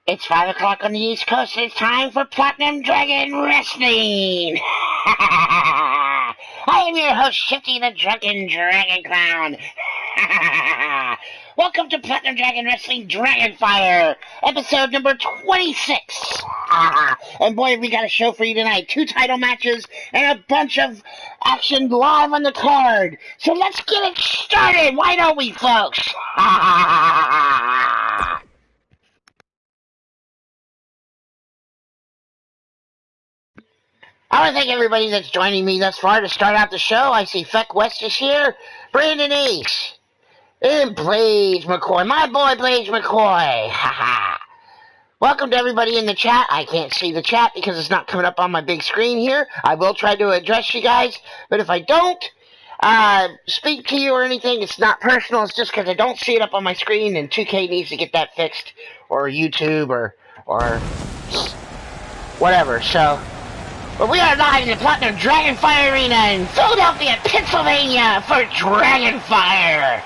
It's 5 o'clock on the East Coast, and it's time for Platinum Dragon Wrestling! I am your host, Shifty the Drunken Dragon Clown! Welcome to Platinum Dragon Wrestling Dragonfire, episode number 26! And boy, we got a show for you tonight. 2 title matches and a bunch of action live on the card. So let's get it started, why don't we, folks? I want to thank everybody that's joining me thus far to start out the show. I see Feck West is here, Brandon Ace, and Blaise McCoy. My boy, Blaise McCoy. Welcome to everybody in the chat. I can't see the chat because it's not coming up on my big screen here. I will try to address you guys, but if I don't speak to you or anything, it's not personal. It's just because I don't see it up on my screen, and 2K needs to get that fixed, or YouTube, or whatever. So... but we are live in the Platinum Dragonfire Arena in Philadelphia, Pennsylvania for Dragonfire.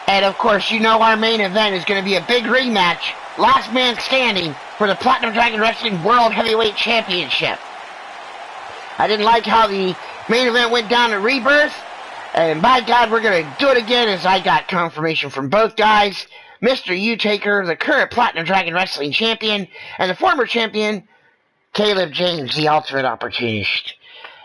And of course, you know our main event is going to be a big rematch, last man standing for the Platinum Dragon Wrestling World Heavyweight Championship. I didn't like how the main event went down at Rebirth, and by God, we're going to do it again as I got confirmation from both guys. Mr. U-Taker, the current Platinum Dragon Wrestling Champion, and the former champion, Caleb James, the Ultimate Opportunist.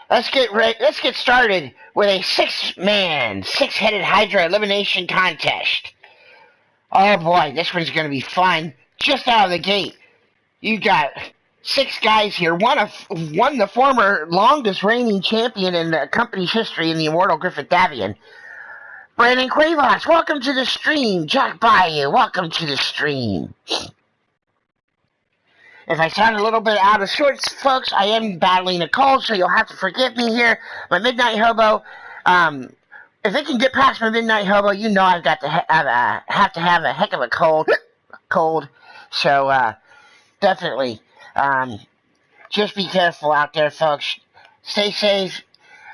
Let's get started with a 6-man, 6-headed Hydra elimination contest. Oh boy, this one's going to be fun. Just out of the gate, you got 6 guys here. One the former longest reigning champion in the company's history in the Immortal Griffith Davian. Brandon Quavos, welcome to the stream. Jack Bayou, welcome to the stream. If I sound a little bit out of sorts, folks, I am battling a cold, so you'll have to forgive me here. My Midnight Hobo, if it can get past my Midnight Hobo, you know I've got to have a heck of a cold. So, definitely, just be careful out there, folks. Stay safe,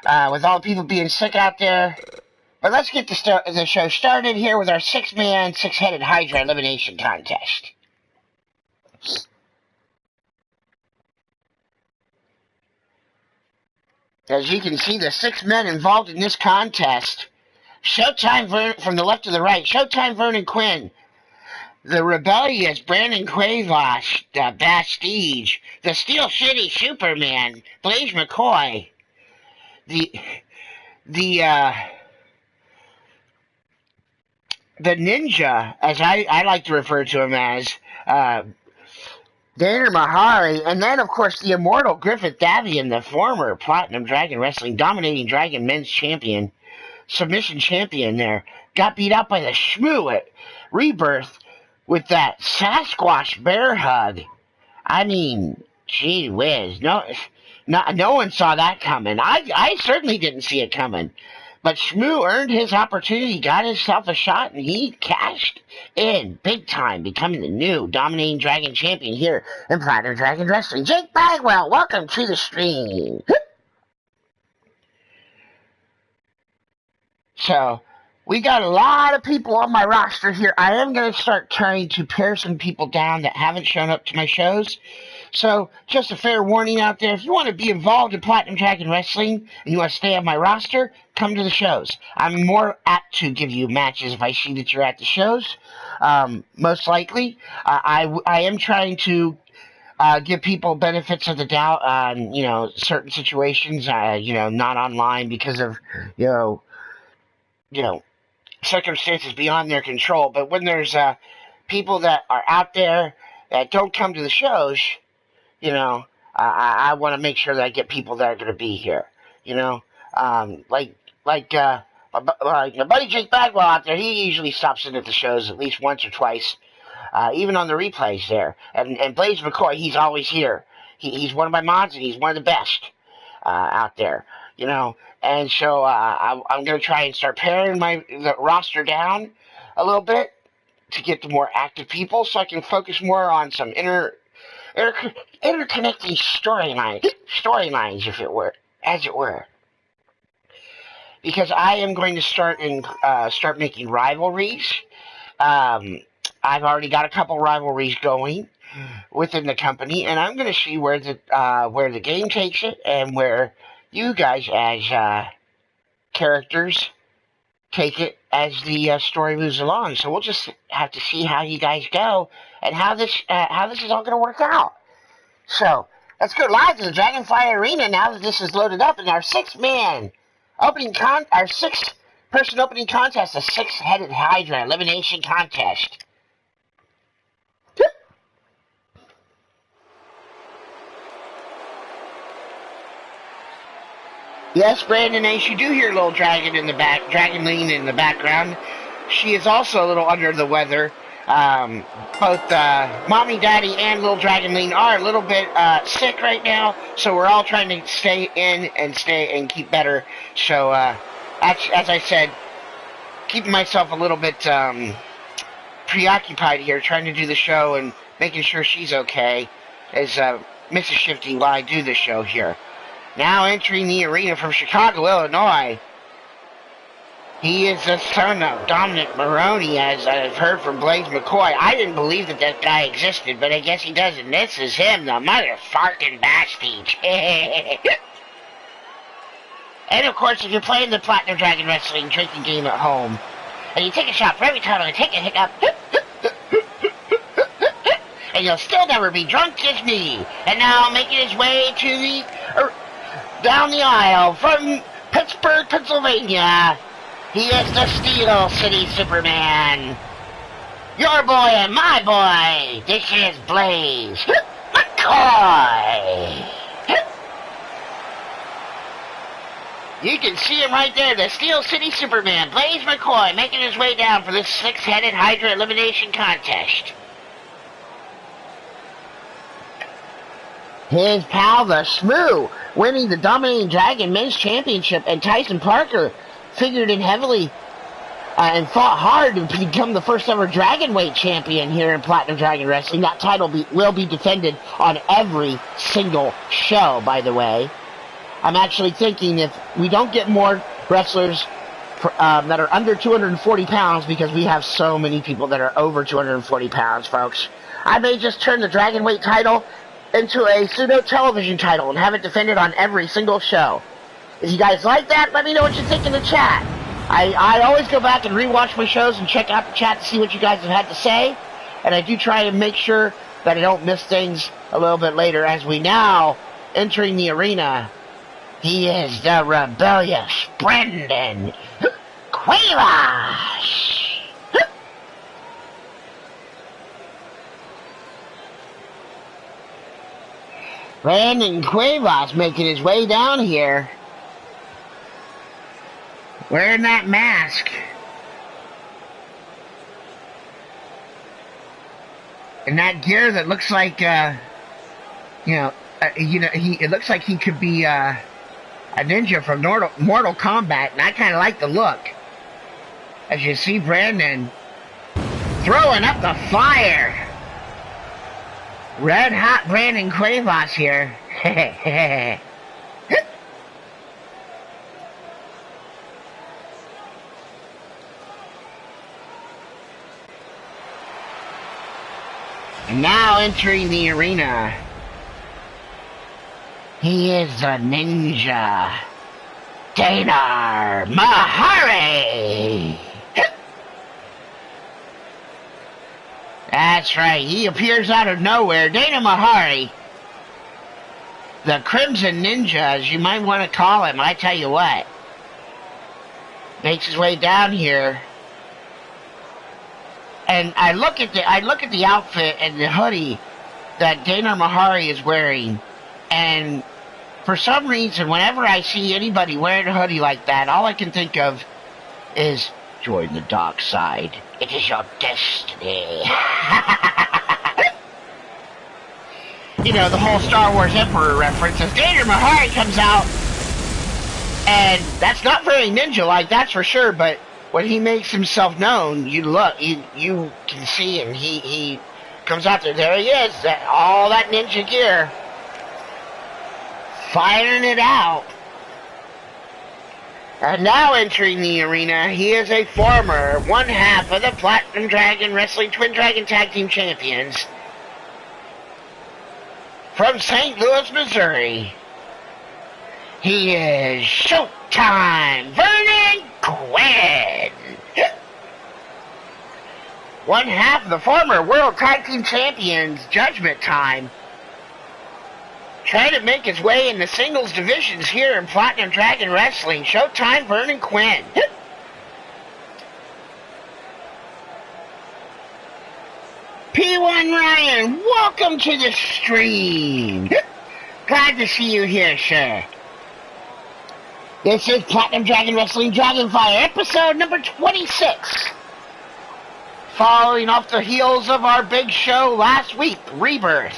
with all the people being sick out there. But let's get the show started here with our 6-man, 6-headed Hydra elimination contest. As you can see, the 6 men involved in this contest. Showtime from the left to the right. Showtime Vernon Quinn. The rebellious Brandon Quavos. The Bastige. The Steel Shitty Superman. Blaise McCoy. The ninja, as I like to refer to him as, Danner Mahari, and then, of course, the immortal Griffith Davian, the former Platinum Dragon Wrestling Dominating Dragon Men's Champion, Submission Champion there, got beat out by the Shmoo at Rebirth with that Sasquatch bear hug. I mean, gee whiz, no one saw that coming. I certainly didn't see it coming. But Shmoo earned his opportunity, got himself a shot, and he cashed in big time, becoming the new Dominating Dragon Champion here in Platinum Dragon Wrestling. Jake Bagwell, welcome to the stream. So, we got a lot of people on my roster here. I am going to start trying to pare some people down that haven't shown up to my shows. So, just a fair warning out there, if you want to be involved in Platinum Dragon Wrestling and you want to stay on my roster, come to the shows. I'm more apt to give you matches if I see that you're at the shows, most likely. I am trying to give people benefits of the doubt on, certain situations, not online because of, circumstances beyond their control. But when there's people that are out there that don't come to the shows, I want to make sure that I get people that are going to be here, like my buddy Jake Bagwell out there. He usually stops in at the shows at least once or twice, even on the replays there. And Blaise McCoy, he's always here. He's one of my mods, and he's one of the best out there, And so I'm going to try and start paring the roster down a little bit to get the more active people, so I can focus more on some interconnecting storylines, as it were. Because I am going to start making rivalries. I've already got a couple rivalries going within the company, and I'm going to see where the game takes it and where you guys as characters take it as the story moves along. So we'll just have to see how you guys go and how this is all going to work out. So let's go live to the Dragonfire Arena now that this is loaded up in our six-person opening contest, a six-headed Hydra elimination contest. Yes, Brandon Ace, you do hear little Dragonline in the background. She is also a little under the weather. Both Mommy, Daddy, and little Dragonline are a little bit sick right now, so we're all trying to stay in and keep better. So, as I said, keeping myself a little bit preoccupied here, trying to do the show and making sure she's okay as Mrs. Shifty while I do the show here. Now entering the arena from Chicago, Illinois. He is the son of Dominic Maroney, as I've heard from BLAISE McCoy. I didn't believe that guy existed, but I guess he does, and this is him, the motherfucking bash speech. And of course, if you're playing the Platinum Dragon Wrestling drinking game at home, and you take a shot for every time and take a hiccup, and you'll still never be drunk as me. And now making his way to the down the aisle from Pittsburgh, Pennsylvania, he is the Steel City Superman. Your boy and my boy. This is BLAISE McCoy. You can see him right there, the Steel City Superman, BLAISE McCoy, making his way down for this six-headed Hydra elimination contest. His pal, the Shmoo, winning the Dominating Dragon Men's Championship, and Tyson Parker figured in heavily and fought hard to become the first ever Dragonweight champion here in Platinum Dragon Wrestling. That title will be defended on every single show, by the way. I'm actually thinking if we don't get more wrestlers that are under 240 pounds, because we have so many people that are over 240 pounds, folks, I may just turn the Dragonweight title into a pseudo television title and have it defended on every single show. If you guys like that, let me know what you think in the chat. I always go back and rewatch my shows and check out the chat to see what you guys have had to say, and I do try and make sure that I don't miss things a little bit later. As we now entering the arena, he is the rebellious Brendan Cuevas. Brandon Cuevas making his way down here, wearing that mask, and that gear that looks like, it looks like he could be a ninja from Mortal Kombat, and I kind of like the look. As you see Brandon throwing up the fire. Red hot Brandon Cuevas here. And now entering the arena, he is a ninja, Dana Mahari. That's right, he appears out of nowhere. Dana Mahari, the Crimson Ninja, as you might want to call him. I tell you what, makes his way down here, and I look at the outfit and the hoodie that Dana Mahari is wearing, and for some reason, whenever I see anybody wearing a hoodie like that, all I can think of is join the dark side. It is your destiny. You know, the whole Star Wars Emperor reference. As Dana Mahari comes out, and that's not very ninja-like, that's for sure, but when he makes himself known, you can see him. He comes out there. There he is, all that ninja gear, firing it out. And now entering the arena, he is a former one half of the Platinum Dragon Wrestling Twin Dragon Tag Team Champions from St. Louis, Missouri. He is Showtime Vernon Quinn. One half of the former World Tag Team Champions Judgment Time. Trying to make his way in the singles divisions here in Platinum Dragon Wrestling. Showtime Vernon Quinn. P1 Ryan, welcome to the stream. Glad to see you here, sir. This is Platinum Dragon Wrestling Dragonfire, episode number 26. Following off the heels of our big show last week, Rebirth,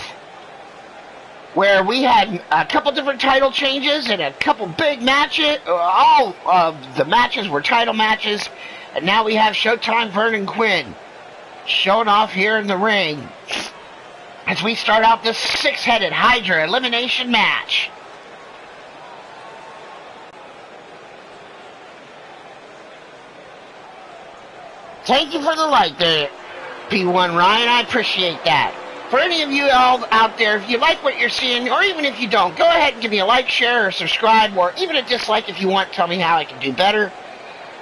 where we had a couple different title changes and a couple big matches. All of the matches were title matches, and now we have Showtime Vernon Quinn showing off here in the ring as we start out this six-headed Hydra elimination match. Thank you for the like there, P1 Ryan. I appreciate that. For any of you all out there, if you like what you're seeing, or even if you don't, go ahead and give me a like, share, or subscribe, or even a dislike if you want. Tell me how I can do better.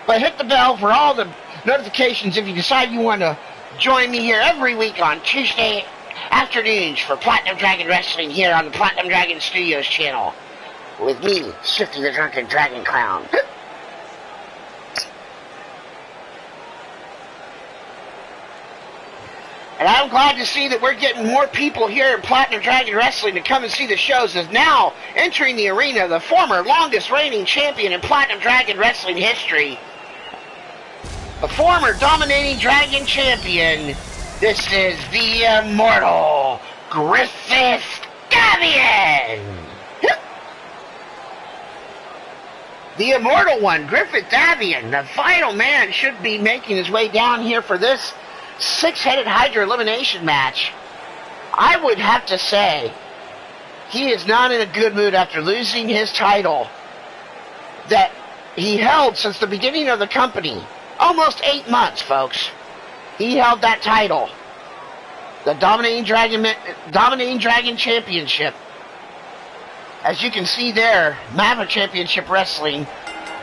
But hit the bell for all the notifications if you decide you want to join me here every week on Tuesday afternoons for Platinum Dragon Wrestling here on the Platinum Dragon Studios channel. With me, Shifty the Drunken Dragon Clown. And I'm glad to see that we're getting more people here in Platinum Dragon Wrestling to come and see the shows, as now entering the arena, the former longest reigning champion in Platinum Dragon Wrestling history, the former dominating Dragon champion. This is the immortal Griffith Davian. The immortal one, Griffith Davian, the final man, should be making his way down here for this six-headed Hydra elimination match. I would have to say he is not in a good mood after losing his title that he held since the beginning of the company. Almost 8 months, folks. He held that title, the Dominating Dragon Championship. As you can see there, Maverick Championship Wrestling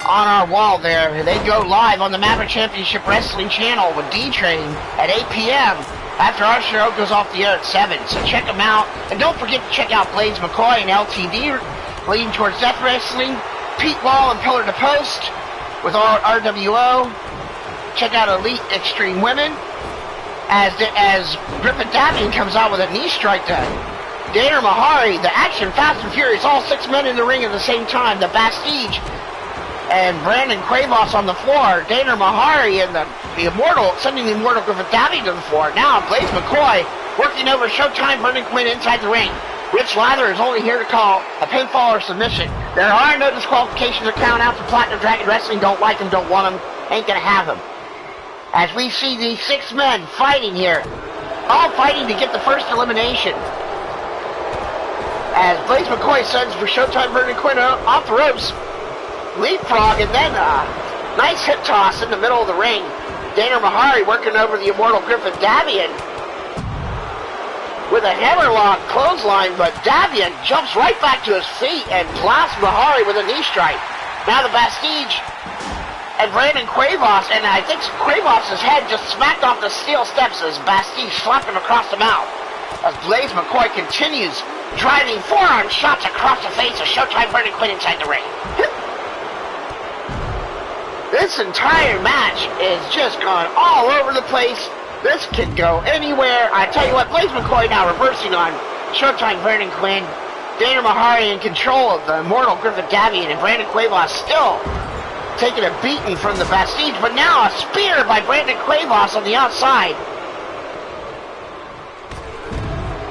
on our wall there. They go live on the Maverick Championship Wrestling channel with D-Train at 8 p.m. after our show goes off the air at 7. So check them out. And don't forget to check out BLAISE McCoy and LTD, Leading Towards Death Wrestling, Pete Wall and Pillar to Post with RWO. Check out Elite Extreme Women as Griffith Davian comes out with a knee strike to Dana Mahari, the Action Fast and Furious, all 6 men in the ring at the same time, the Bastige and Brandon Quavos on the floor. Dana Mahari and the Immortal, sending the Immortal Griffith Davian to the floor. Now BLAISE McCoy working over Showtime Vernon Quinn inside the ring. Rich Lather is only here to call a pinfall or submission. There are no disqualifications or count outs for Platinum Dragon Wrestling. Don't like them, don't want them, ain't gonna have them. As we see these 6 men fighting here, all fighting to get the first elimination. As BLAISE McCoy sends for Showtime Vernon Quinn off the ropes. Leapfrog, and then a nice hip toss in the middle of the ring. Dana Mahari working over the immortal Griffith Davian with a hammerlock clothesline, but Davian jumps right back to his feet and blasts Mahari with a knee strike. Now the Bastige and Brandon Quavos, and I think Quavos' head just smacked off the steel steps as Bastige slapped him across the mouth. As BLAISE McCoy continues driving forearm shots across the face of Showtime Vernon Quinn inside the ring. This entire match is just gone all over the place. This could go anywhere. I tell you what, BLAISE McCoy now reversing on Showtime Vernon Quinn. Dana Mahari in control of the immortal Griffith Davian, and Brandon Quavos still taking a beating from the Bastige, but now a spear by Brandon Quavos on the outside.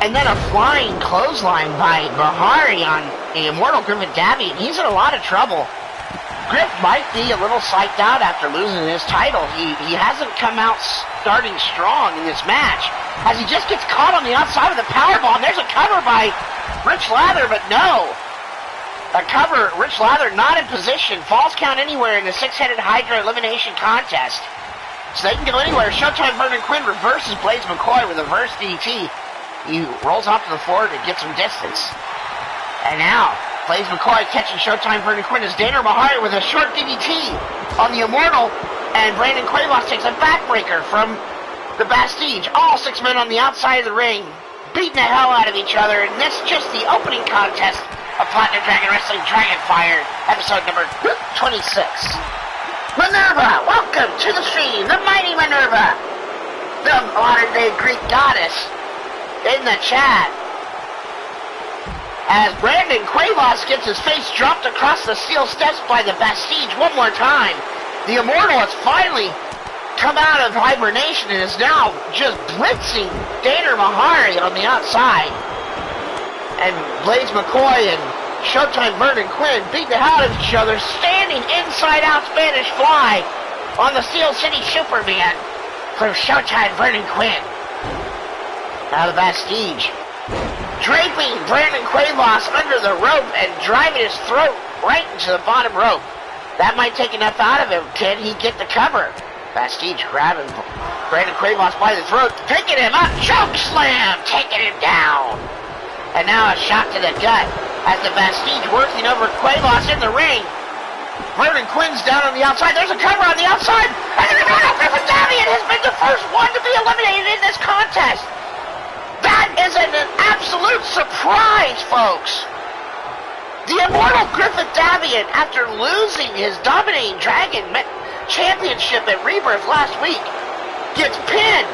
And then a flying clothesline by Mahari on the immortal Griffith Davian. He's in a lot of trouble. Griff might be a little psyched out after losing his title. He hasn't come out starting strong in this match, as he just gets caught on the outside of the powerbomb. There's a cover by Rich Lather, but no. a cover. Rich Lather not in position. Falls count anywhere in the six-headed Hydra elimination contest. So they can go anywhere. Showtime Vernon Quinn reverses Blaze McCoy with a reverse DT. He rolls off to the floor to get some distance. And now, Blaze McCoy catching Showtime Vernon Quinn as Dana Mahari with a short DDT on the Immortal. And Brandon Cuevas takes a backbreaker from the Bastille. All 6 men on the outside of the ring, beating the hell out of each other. And this is just the opening contest of Platinum Dragon Wrestling Dragonfire, episode number 26. Minerva, welcome to the stream, the mighty Minerva, the modern-day Greek goddess, in the chat. As Brandon Cuevas gets his face dropped across the steel steps by the Bastille one more time, the Immortal has finally come out of hibernation and is now just blitzing Dana Mahari on the outside. And Blaze McCoy and Showtime Vernon Quinn beat the hell out of each other, standing inside-out Spanish fly on the Steel City Superman from Showtime Vernon Quinn. Now the Bastille draping Brandon Cuevas under the rope and driving his throat right into the bottom rope. That might take enough out of him. Can he get the cover? Bastille grabbing Brandon Cuevas by the throat, picking him up, choke slam, taking him down. And now a shot to the gut as the Bastille working over Cuevas in the ring. Vernon Quinn's down on the outside. There's a cover on the outside. And the Immortal Griffith has been the first one to be eliminated in this contest. That is an absolute surprise, folks. The Immortal Griffith Davian, after losing his Dominating Dragon Championship at Rebirth last week, gets pinned.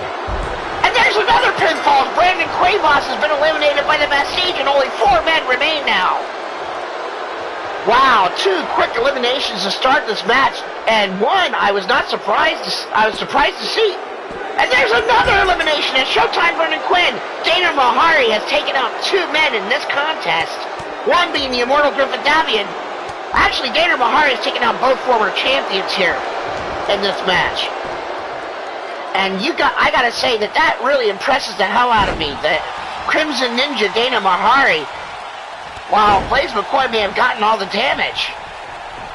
And there's another pinfall. Brandon Cuevas has been eliminated by the Bastille, and only 4 men remain now. Wow, 2 quick eliminations to start this match, and one I was not surprised. I was surprised to see. And there's another elimination at Showtime Vernon Quinn. Dana Mahari has taken out 2 men in this contest. One being the Immortal Griffith Davian. Actually, Dana Mahari has taken out both former champions here in this match. And I gotta say that really impresses the hell out of me. The Crimson Ninja Dana Mahari, while Blaze McCoy may have gotten all the damage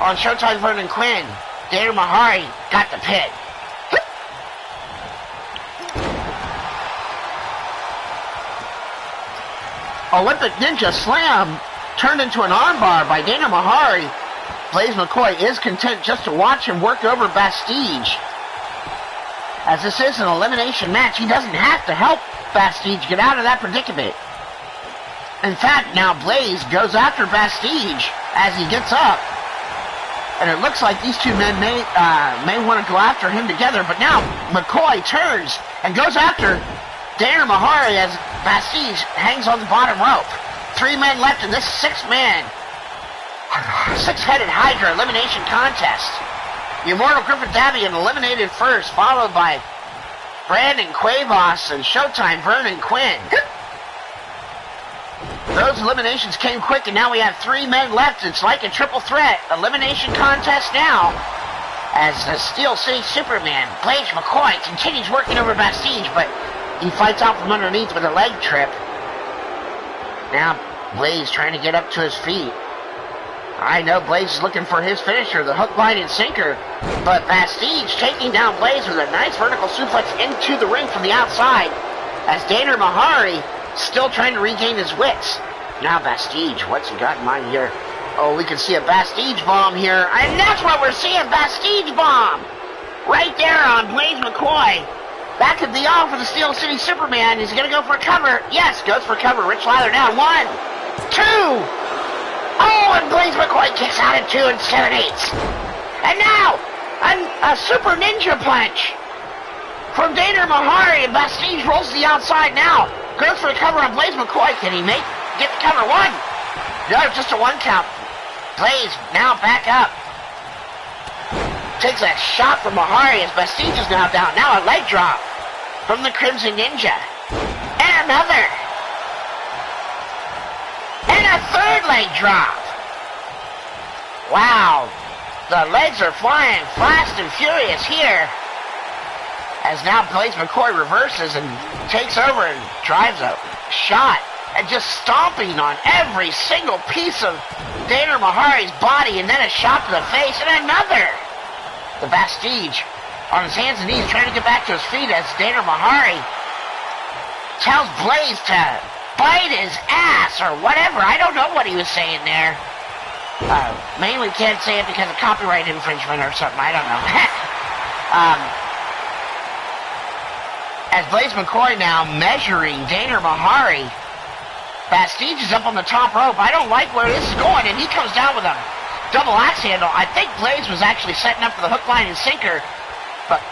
on Showtime Vernon Quinn, Dana Mahari got the pin. Olympic Ninja Slam turned into an armbar by Dana Mahari. Blaze McCoy is content just to watch him work over Bastille. As this is an elimination match, he doesn't have to help Bastille get out of that predicament. In fact, now Blaze goes after Bastille as he gets up. And it looks like these 2 men may want to go after him together. But now McCoy turns and goes after Dana Mahari as Bastille hangs on the bottom rope. 3 men left in this 6-man, 6-headed Hydra elimination contest. The Immortal Griffith Davian eliminated first, followed by Brandon Cuevas and Showtime Vernon Quinn. Those eliminations came quick, and now we have 3 men left. It's like a triple threat elimination contest now. As the Steel City Superman, Blaze McCoy, continues working over Bastille, but he fights out from underneath with a leg trip. Now Blaze trying to get up to his feet. I know Blaze is looking for his finisher, the hook, line, and sinker, but Bastille taking down Blaze with a nice vertical suplex into the ring from the outside, as Dana Mahari still trying to regain his wits. Now Bastille, what's he got in mind here? Oh, we can see a Bastille bomb here, and that's what we're seeing, Bastille bomb! Right there on Blaze McCoy. That could be all for the Steel City Superman. Is he going to go for a cover? Yes, goes for a cover. Rich Lather down. 1, 2... Oh, and Blaze McCoy kicks out at 2 7/8. And now, a Super Ninja Punch from Dana Mahari, and Bastille rolls to the outside now. Goes for a cover on Blaze McCoy. Can he get the cover? 1. No, just a 1 count. Blaze now back up. Takes a shot from Mahari as Bastille is now down. Now a leg drop from the Crimson Ninja. And another. And a 3rd leg drop. Wow. The legs are flying fast and furious here. As now Blaze McCoy reverses and takes over and drives a shot. And just stomping on every single piece of Dana Mahari's body, and then a shot to the face, and another. The Bastige on his hands and knees trying to get back to his feet as Dana Mahari tells Blaze to bite his ass or whatever. I don't know what he was saying there. Mainly can't say it because of copyright infringement or something. I don't know. As Blaze McCoy now measuring Dana Mahari, Bastige is up on the top rope. I don't like where this is going, and he comes down with a double axe handle. I think Blaze was actually setting up for the hook, line, and sinker, but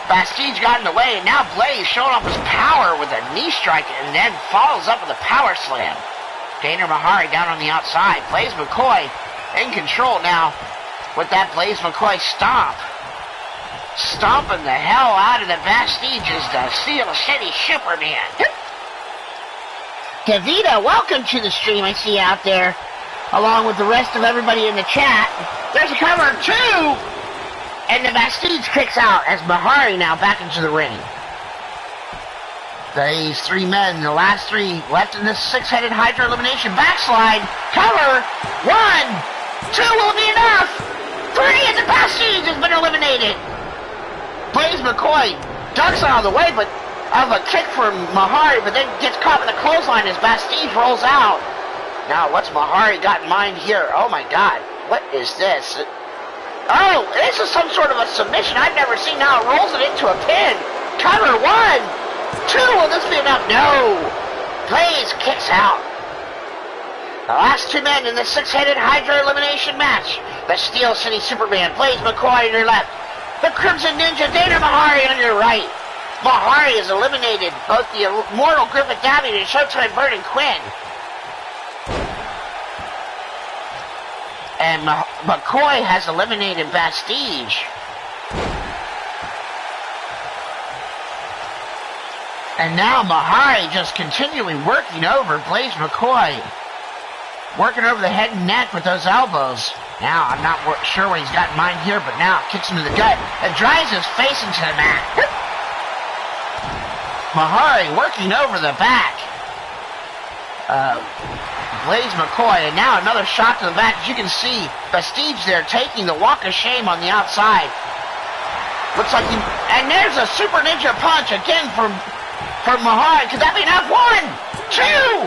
Bastige got in the way, and now Blaze showing off his power with a knee strike, and then follows up with a power slam. Dana Mahari down on the outside. Blaze McCoy in control now with that Blaze McCoy stomp. Stomping the hell out of the Bastige as the Steel City Superman. Davida, welcome to the stream. I see you out there, along with the rest of everybody in the chat. There's a cover of 2, and the Bastige kicks out as Mahari now back into the ring. These 3 men, the last 3 left in this 6-headed Hydra elimination backslide. Cover, 1, 2 will be enough. 3, and the Bastige has been eliminated. Blaze McCoy ducks out of the way, but of a kick from Mahari, but then gets caught in the clothesline as Bastige rolls out. Now, what's Mahari got in mind here? Oh my God, what is this? Oh, this is some sort of a submission I've never seen. Now it rolls it into a pin. Cover, 1, 2, will this be enough? No. Blaze kicks out. The last 2 men in the 6-headed Hydra elimination match. The Steel City Superman, Blaze McCoy on your left. The Crimson Ninja, Dana Mahari on your right. Mahari has eliminated both the immortal Griffith Davian and Showtime Vernon Quinn. And McCoy has eliminated Bastige. And now Mahari just continually working over Blaze McCoy. Working over the head and neck with those elbows. Now, I'm not sure what he's got in mind here, but now kicks him in the gut and drives his face into the mat. Mahari working over the back. Blaze McCoy, and now another shot to the back. As you can see, Bastige there taking the walk of shame on the outside. Looks like he... And there's a Super Ninja punch again from Mahari. Could that be enough? 1, 2,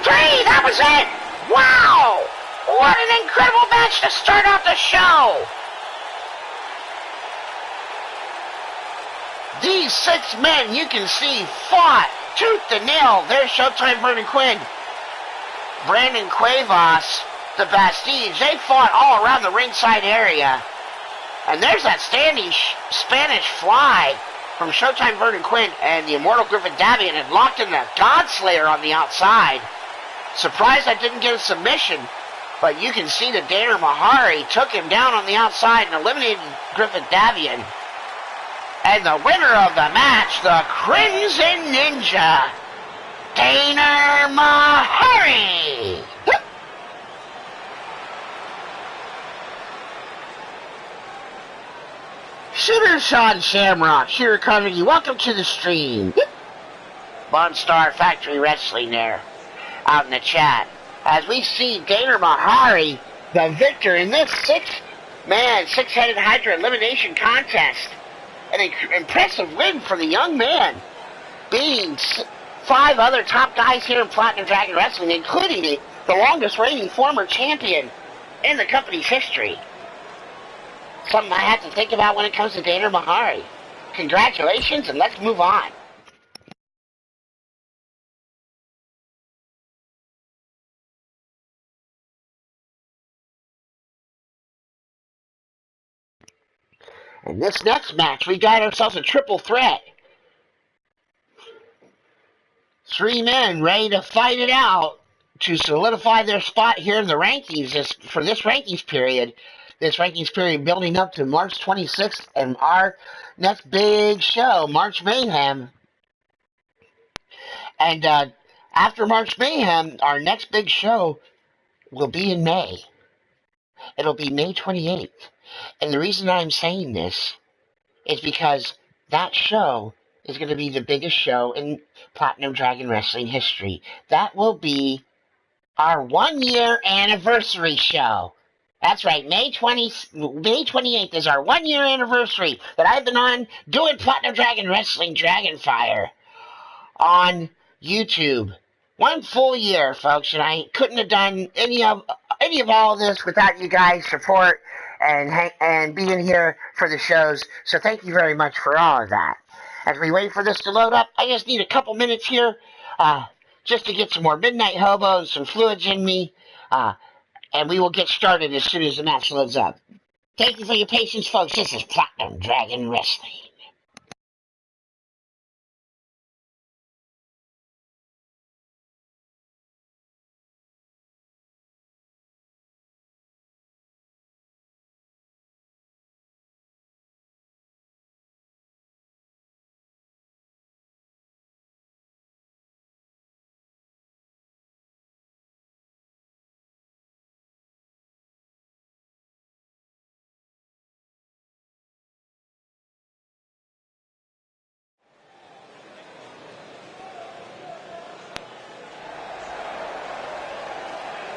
3, that was it! Wow! What an incredible match to start off the show! These 6 men, you can see, fought tooth and nail. There's Showtime Vernon Quinn, Brandon Cuevas, the Bastige. They fought all around the ringside area. And there's that standing Spanish fly from Showtime Vernon Quinn, and the immortal Griffith Davian had locked in the Godslayer on the outside. Surprised I didn't get a submission, but you can see that Dana Mahari took him down on the outside and eliminated Griffith Davian. And the winner of the match, the Crimson Ninja, Dana Mahari. Shooter Sean Shamrock, Shooter Carnegie, welcome to the stream. Bond Star Factory Wrestling there, out in the chat. As we see Dana Mahari, the victor in this 6-man, 6-headed Hydra elimination contest. An impressive win for the young man, beating 5 other top guys here in Platinum Dragon Wrestling, including the longest reigning former champion in the company's history. Something I have to think about when it comes to Dana Mahari. Congratulations, and let's move on. In this next match, we got ourselves a triple threat. 3 men ready to fight it out to solidify their spot here in the rankings for this rankings period. This rankings period building up to March 26th and our next big show, March Mayhem. And after March Mayhem, our next big show will be in May. It'll be May 28th. And the reason I'm saying this is because that show is going to be the biggest show in Platinum Dragon Wrestling history. That will be our 1-year anniversary show. That's right, May 28th is our 1-year anniversary that I've been on doing Platinum Dragon Wrestling Dragonfire on YouTube. 1 full year, folks, and I couldn't have done any of all of this without you guys' support and being here for the shows. So thank you very much for all of that. As we wait for this to load up, I just need a couple minutes here, just to get some more Midnight Hobos, some fluids in me, and we will get started as soon as the match loads up. Thank you for your patience, folks. This is Platinum Dragon Wrestling.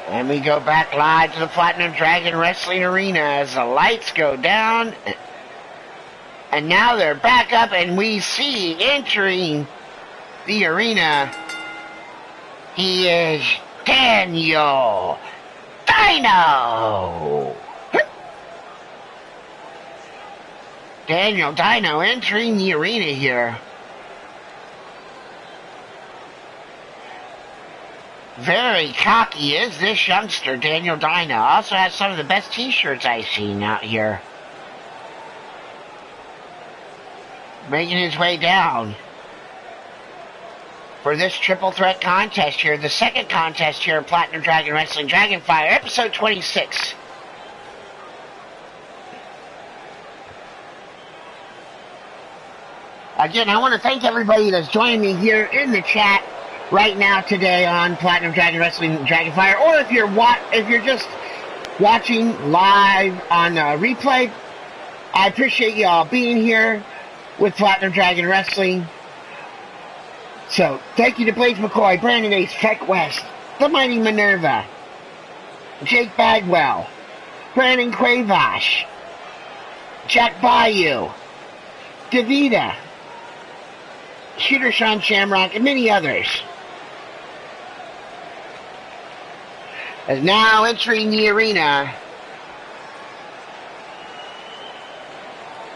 And we go back live to the Platinum Dragon Wrestling Arena as the lights go down. And now they're back up and we see entering the arena. He is Daniel DYNO. Daniel DYNO entering the arena here. Very cocky is this youngster, Daniel DYNO. Also has some of the best t-shirts I've seen out here. Making his way down for this triple threat contest here. The second contest here in Platinum Dragon Wrestling Dragonfire, episode 26. Again, I want to thank everybody that's joining me here in the chat right now today on Platinum Dragon Wrestling Dragonfire, or if you're just watching live on replay, I appreciate you all being here with Platinum Dragon Wrestling. So thank you to Blaze McCoy, Brandon Ace, Tech West, The Mighty Minerva, Jake Bagwell, Brandon Quavash, Jack Bayou, Davida, Shooter Sean Shamrock, and many others. Is now entering the arena.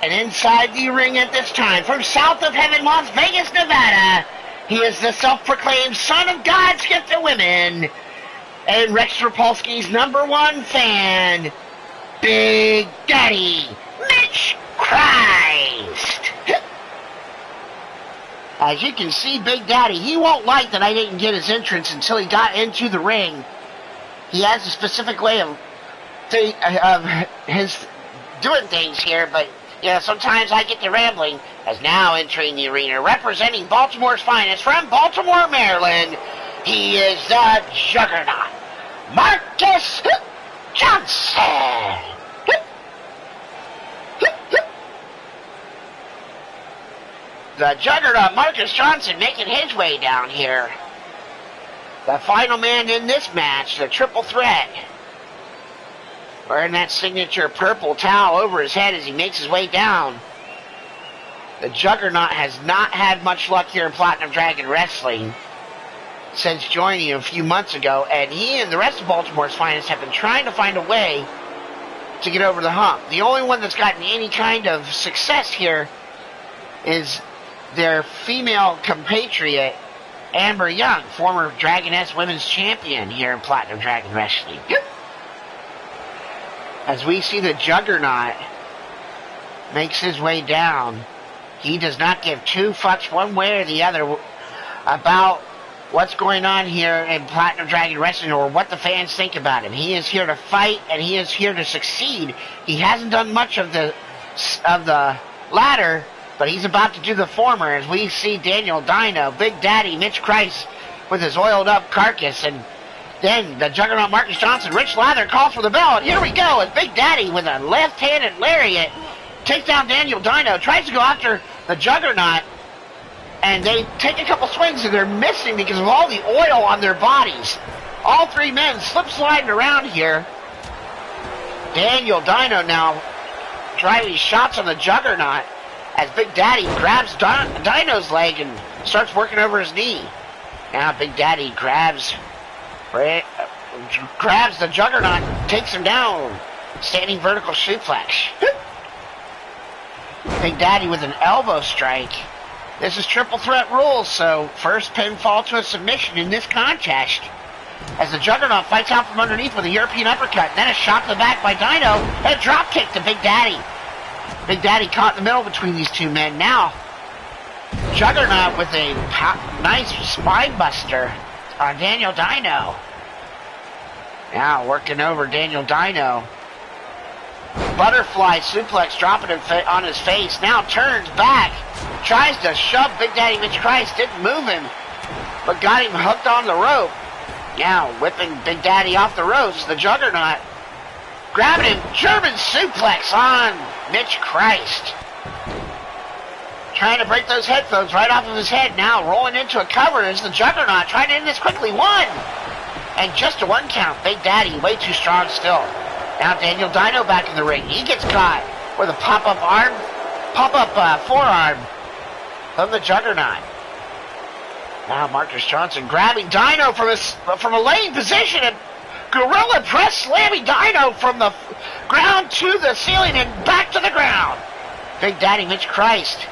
And inside the ring at this time, from south of heaven, Las Vegas, Nevada, he is the self-proclaimed son of God's gift to women, and Rex Rapolsky's #1 fan, Big Daddy Mitch Christ. As you can see, Big Daddy, he won't like that I didn't get his entrance until he got into the ring. He has a specific way of his doing things here, but sometimes I get to rambling. As now entering the arena, representing Baltimore's finest from Baltimore, Maryland, he is the Juggernaut, Marcus Johnson. The Juggernaut, Marcus Johnson, making his way down here. The final man in this match, the triple threat. Wearing that signature purple towel over his head as he makes his way down. The Juggernaut has not had much luck here in Platinum Dragon Wrestling since joining a few months ago, and he and the rest of Baltimore's finest have been trying to find a way to get over the hump. The only one that's gotten any kind of success here is their female compatriot, Amber Young, former Dragoness Women's Champion here in Platinum Dragon Wrestling. As we see the Juggernaut makes his way down, he does not give two fucks one way or the other about what's going on here in Platinum Dragon Wrestling or what the fans think about him. He is here to fight and he is here to succeed. He hasn't done much of the latter, but he's about to do the former as we see Daniel DYNO, Big Daddy Mitch Christ with his oiled up carcass, and then the Juggernaut Marcus Johnson, Rich Lather calls for the bell, and here we go as Big Daddy with a left-handed lariat takes down Daniel DYNO, tries to go after the Juggernaut, and they take a couple swings and they're missing because of all the oil on their bodies. All three men slip sliding around here. Daniel DYNO now driving shots on the Juggernaut as Big Daddy grabs DYNO's leg and starts working over his knee. Now Big Daddy grabs the Juggernaut, takes him down. Standing vertical suplex. Big Daddy with an elbow strike. This is triple threat rules, so first pinfall to a submission in this contest. As the Juggernaut fights out from underneath with a European uppercut, then a shot to the back by DYNO, and a drop kick to Big Daddy. Big Daddy caught in the middle between these two men. Now, Juggernaut with a nice spine buster on Daniel DYNO. Now working over Daniel DYNO. Butterfly suplex dropping him on his face. Now turns back. Tries to shove Big Daddy Mitch Christ. Didn't move him, but got him hooked on the rope. Now whipping Big Daddy off the ropes. The Juggernaut grabbing him. German suplex on Mitch Christ. Trying to break those headphones right off of his head. Now rolling into a cover is the Juggernaut. Trying to end this quickly. One. And just a one count. Big Daddy way too strong still. Now Daniel DYNO back in the ring. He gets caught with a pop-up forearm of the Juggernaut. Now Marcus Johnson grabbing DYNO from a laying position and gorilla press slamming DYNO from the ground to the ceiling and back to the ground. Big Daddy Mitch Christ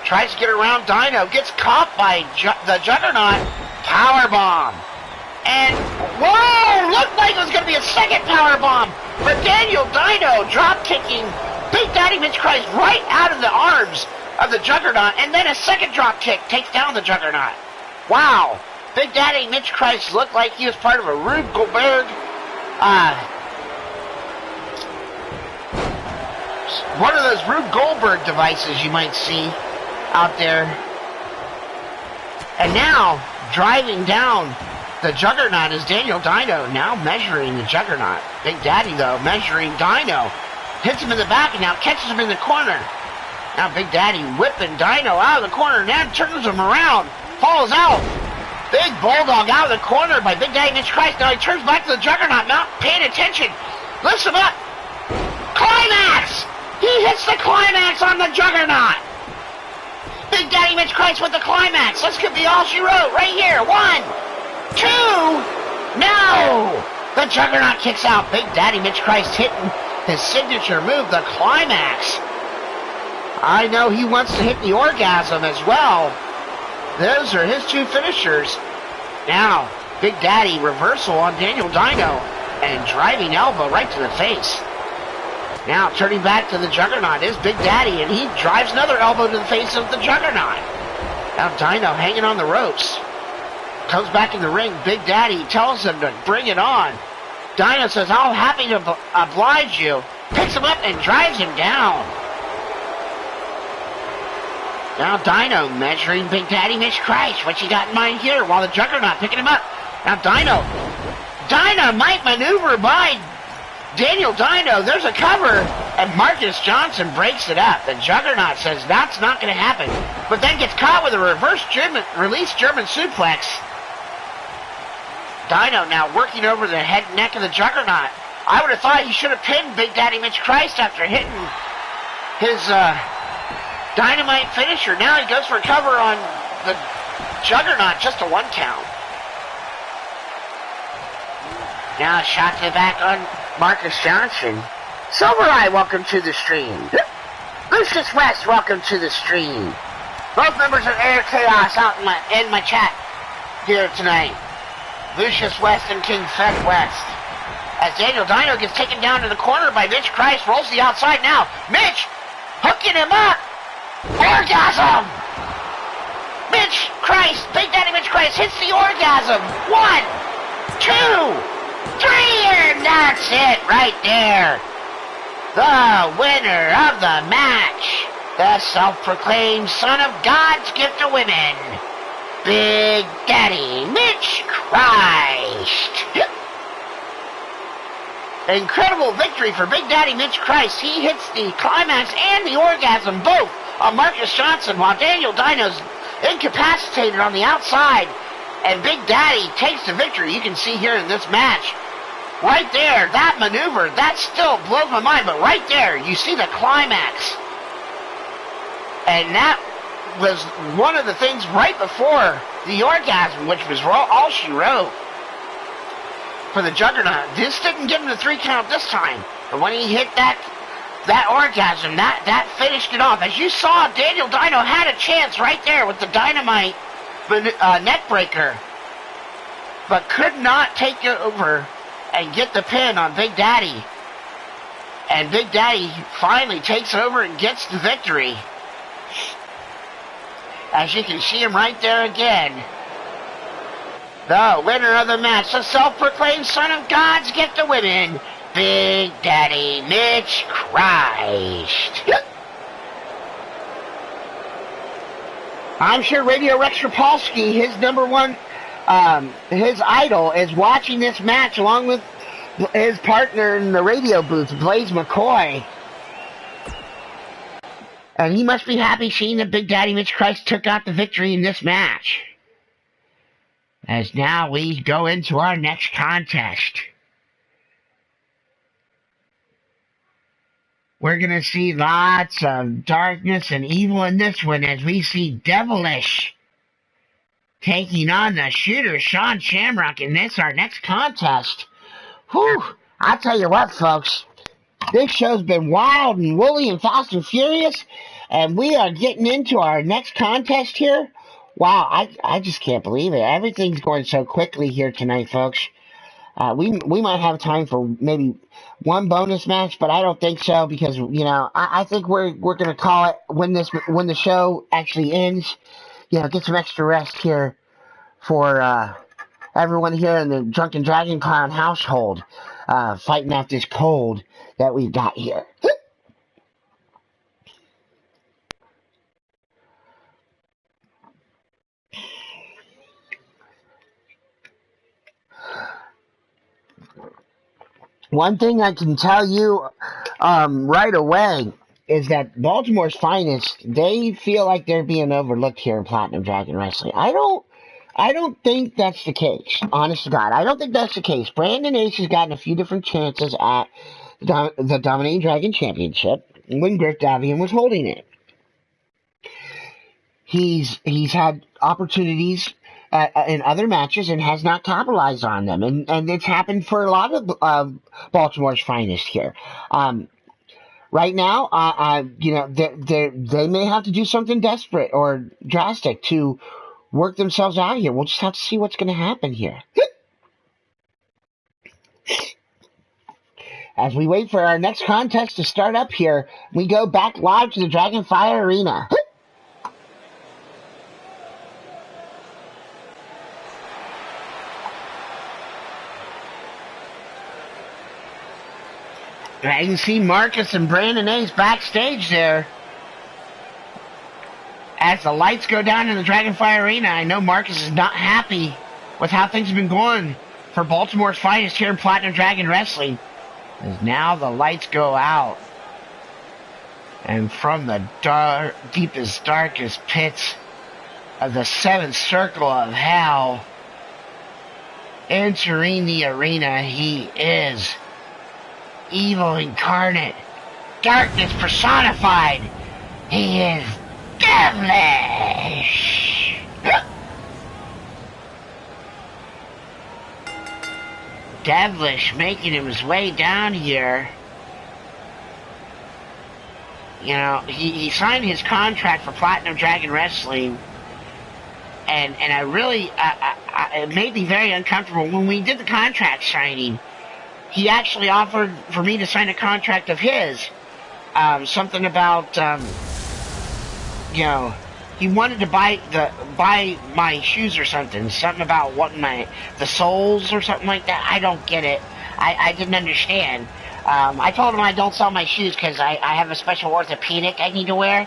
tries to get around DYNO, gets caught by the Juggernaut. Powerbomb. And, whoa, looked like it was going to be a second powerbomb. But Daniel DYNO drop-kicking Big Daddy Mitch Christ right out of the arms of the Juggernaut. And then a second drop-kick takes down the Juggernaut. Wow. Big Daddy Mitch Christ looked like he was part of a Rube Goldberg, one of those Rube Goldberg devices you might see out there. And now, driving down the Juggernaut is Daniel DYNO, now measuring the Juggernaut. Big Daddy, though, measuring DYNO. Hits him in the back and now catches him in the corner. Now Big Daddy whipping DYNO out of the corner, now turns him around, falls out. Big Bulldog out of the corner by Big Daddy Mitch Christ. Now he turns back to the Juggernaut, not paying attention. Lifts him up. Climax! He hits the climax on the Juggernaut. Big Daddy Mitch Christ with the climax. This could be all she wrote right here. 1, 2, no! The Juggernaut kicks out. Big Daddy Mitch Christ hitting his signature move, the climax. I know he wants to hit the orgasm as well. Those are his two finishers. Now, Big Daddy reversal on Daniel DYNO and driving elbow right to the face. Now turning back to the Juggernaut is Big Daddy, and he drives another elbow to the face of the Juggernaut. Now DYNO hanging on the ropes. Comes back in the ring. Big Daddy tells him to bring it on. DYNO says, "I'm happy to oblige you." Picks him up and drives him down. Now DYNO measuring Big Daddy Mitch Christ. What you got in mind here? While the Juggernaut picking him up. Now DYNO might maneuver by Daniel DYNO. There's a cover, and Marcus Johnson breaks it up. The Juggernaut says that's not going to happen, but then gets caught with a release German suplex. DYNO now working over the head and neck of the Juggernaut. I would have thought he should have pinned Big Daddy Mitch Christ after hitting his dynamite finisher. Now he goes for a cover on the Juggernaut, just a one count. Now a shot to the back on Marcus Johnson. Silver Eye, welcome to the stream. Lucius West, welcome to the stream. Both members of Air Chaos out in my chat here tonight. Lucius West and King Fed West. As Daniel DYNO gets taken down to the corner by Mitch Christ, rolls the outside now. Mitch hooking him up. Orgasm! Mitch Christ, Big Daddy Mitch Christ hits the orgasm. 1, 2, 3, and that's it right there. The winner of the match, the self-proclaimed son of God's gift to women, Big Daddy Mitch Christ. Incredible victory for Big Daddy Mitch Christ. He hits the climax and the orgasm both on Marcus Johnson, while Daniel DYNO's incapacitated on the outside. And Big Daddy takes the victory. You can see here in this match, right there, that maneuver, that still blows my mind, but right there, you see the climax. And that was one of the things right before the orgasm, which was all she wrote for the Juggernaut. This didn't give him the 3 count this time, but when he hit that orgasm, that finished it off. As you saw, Daniel DYNO had a chance right there with the dynamite neck breaker, but could not take it over and get the pin on Big Daddy. And Big Daddy finally takes over and gets the victory. As you can see him right there again. The winner of the match, the self-proclaimed son of gods, get the women, Big Daddy Mitch Christ. I'm sure Radio Rex Rapolsky, his #1, his idol, is watching this match along with his partner in the radio booth, BLAISE McCoy. And he must be happy seeing that Big Daddy Mitch Christ took out the victory in this match. As now we go into our next contest. We're going to see lots of darkness and evil in this one as we see Devilish taking on the shooter, Shawn Shamrock, in this, our next contest. Whew, I'll tell you what, folks. This show's been wild and woolly and fast and furious, and we are getting into our next contest here. Wow, I just can't believe it. Everything's going so quickly here tonight, folks. We might have time for maybe one bonus match, but I don't think so because, you know, I think we're going to call it when the show actually ends. You know, get some extra rest here for everyone here in the Drunken Dragon Clown household, fighting off this cold that we've got here. One thing I can tell you right away is that Baltimore's Finest, they feel like they're being overlooked here in Platinum Dragon Wrestling. I don't think that's the case. Honest to God, I don't think that's the case. Brandon Ace has gotten a few different chances at the Dominating Dragon Championship when Griff Davian was holding it. He's had opportunities in other matches and has not capitalized on them, and it's happened for a lot of Baltimore's Finest here. Right now, you know, they may have to do something desperate or drastic to work themselves out here. We'll just have to see what's going to happen here. As we wait for our next contest to start up here, we go back live to the Dragonfire Arena. I can see Marcus and Brandon Ace backstage there. As the lights go down in the Dragonfire Arena, I know Marcus is not happy with how things have been going for Baltimore's Finest here in Platinum Dragon Wrestling. As now the lights go out. And from the deepest, darkest pits of the 7th circle of hell, entering the arena, he is evil incarnate, darkness personified. He is devilish. Devilish making his way down here. You know, he signed his contract for Platinum Dragon Wrestling, and I really, it made me very uncomfortable when we did the contract signing. He actually offered for me to sign a contract of his. Something about, you know, he wanted to buy my shoes or something. Something about wanting the soles or something like that. I don't get it. I didn't understand. I told him I don't sell my shoes because I have a special orthopedic I need to wear.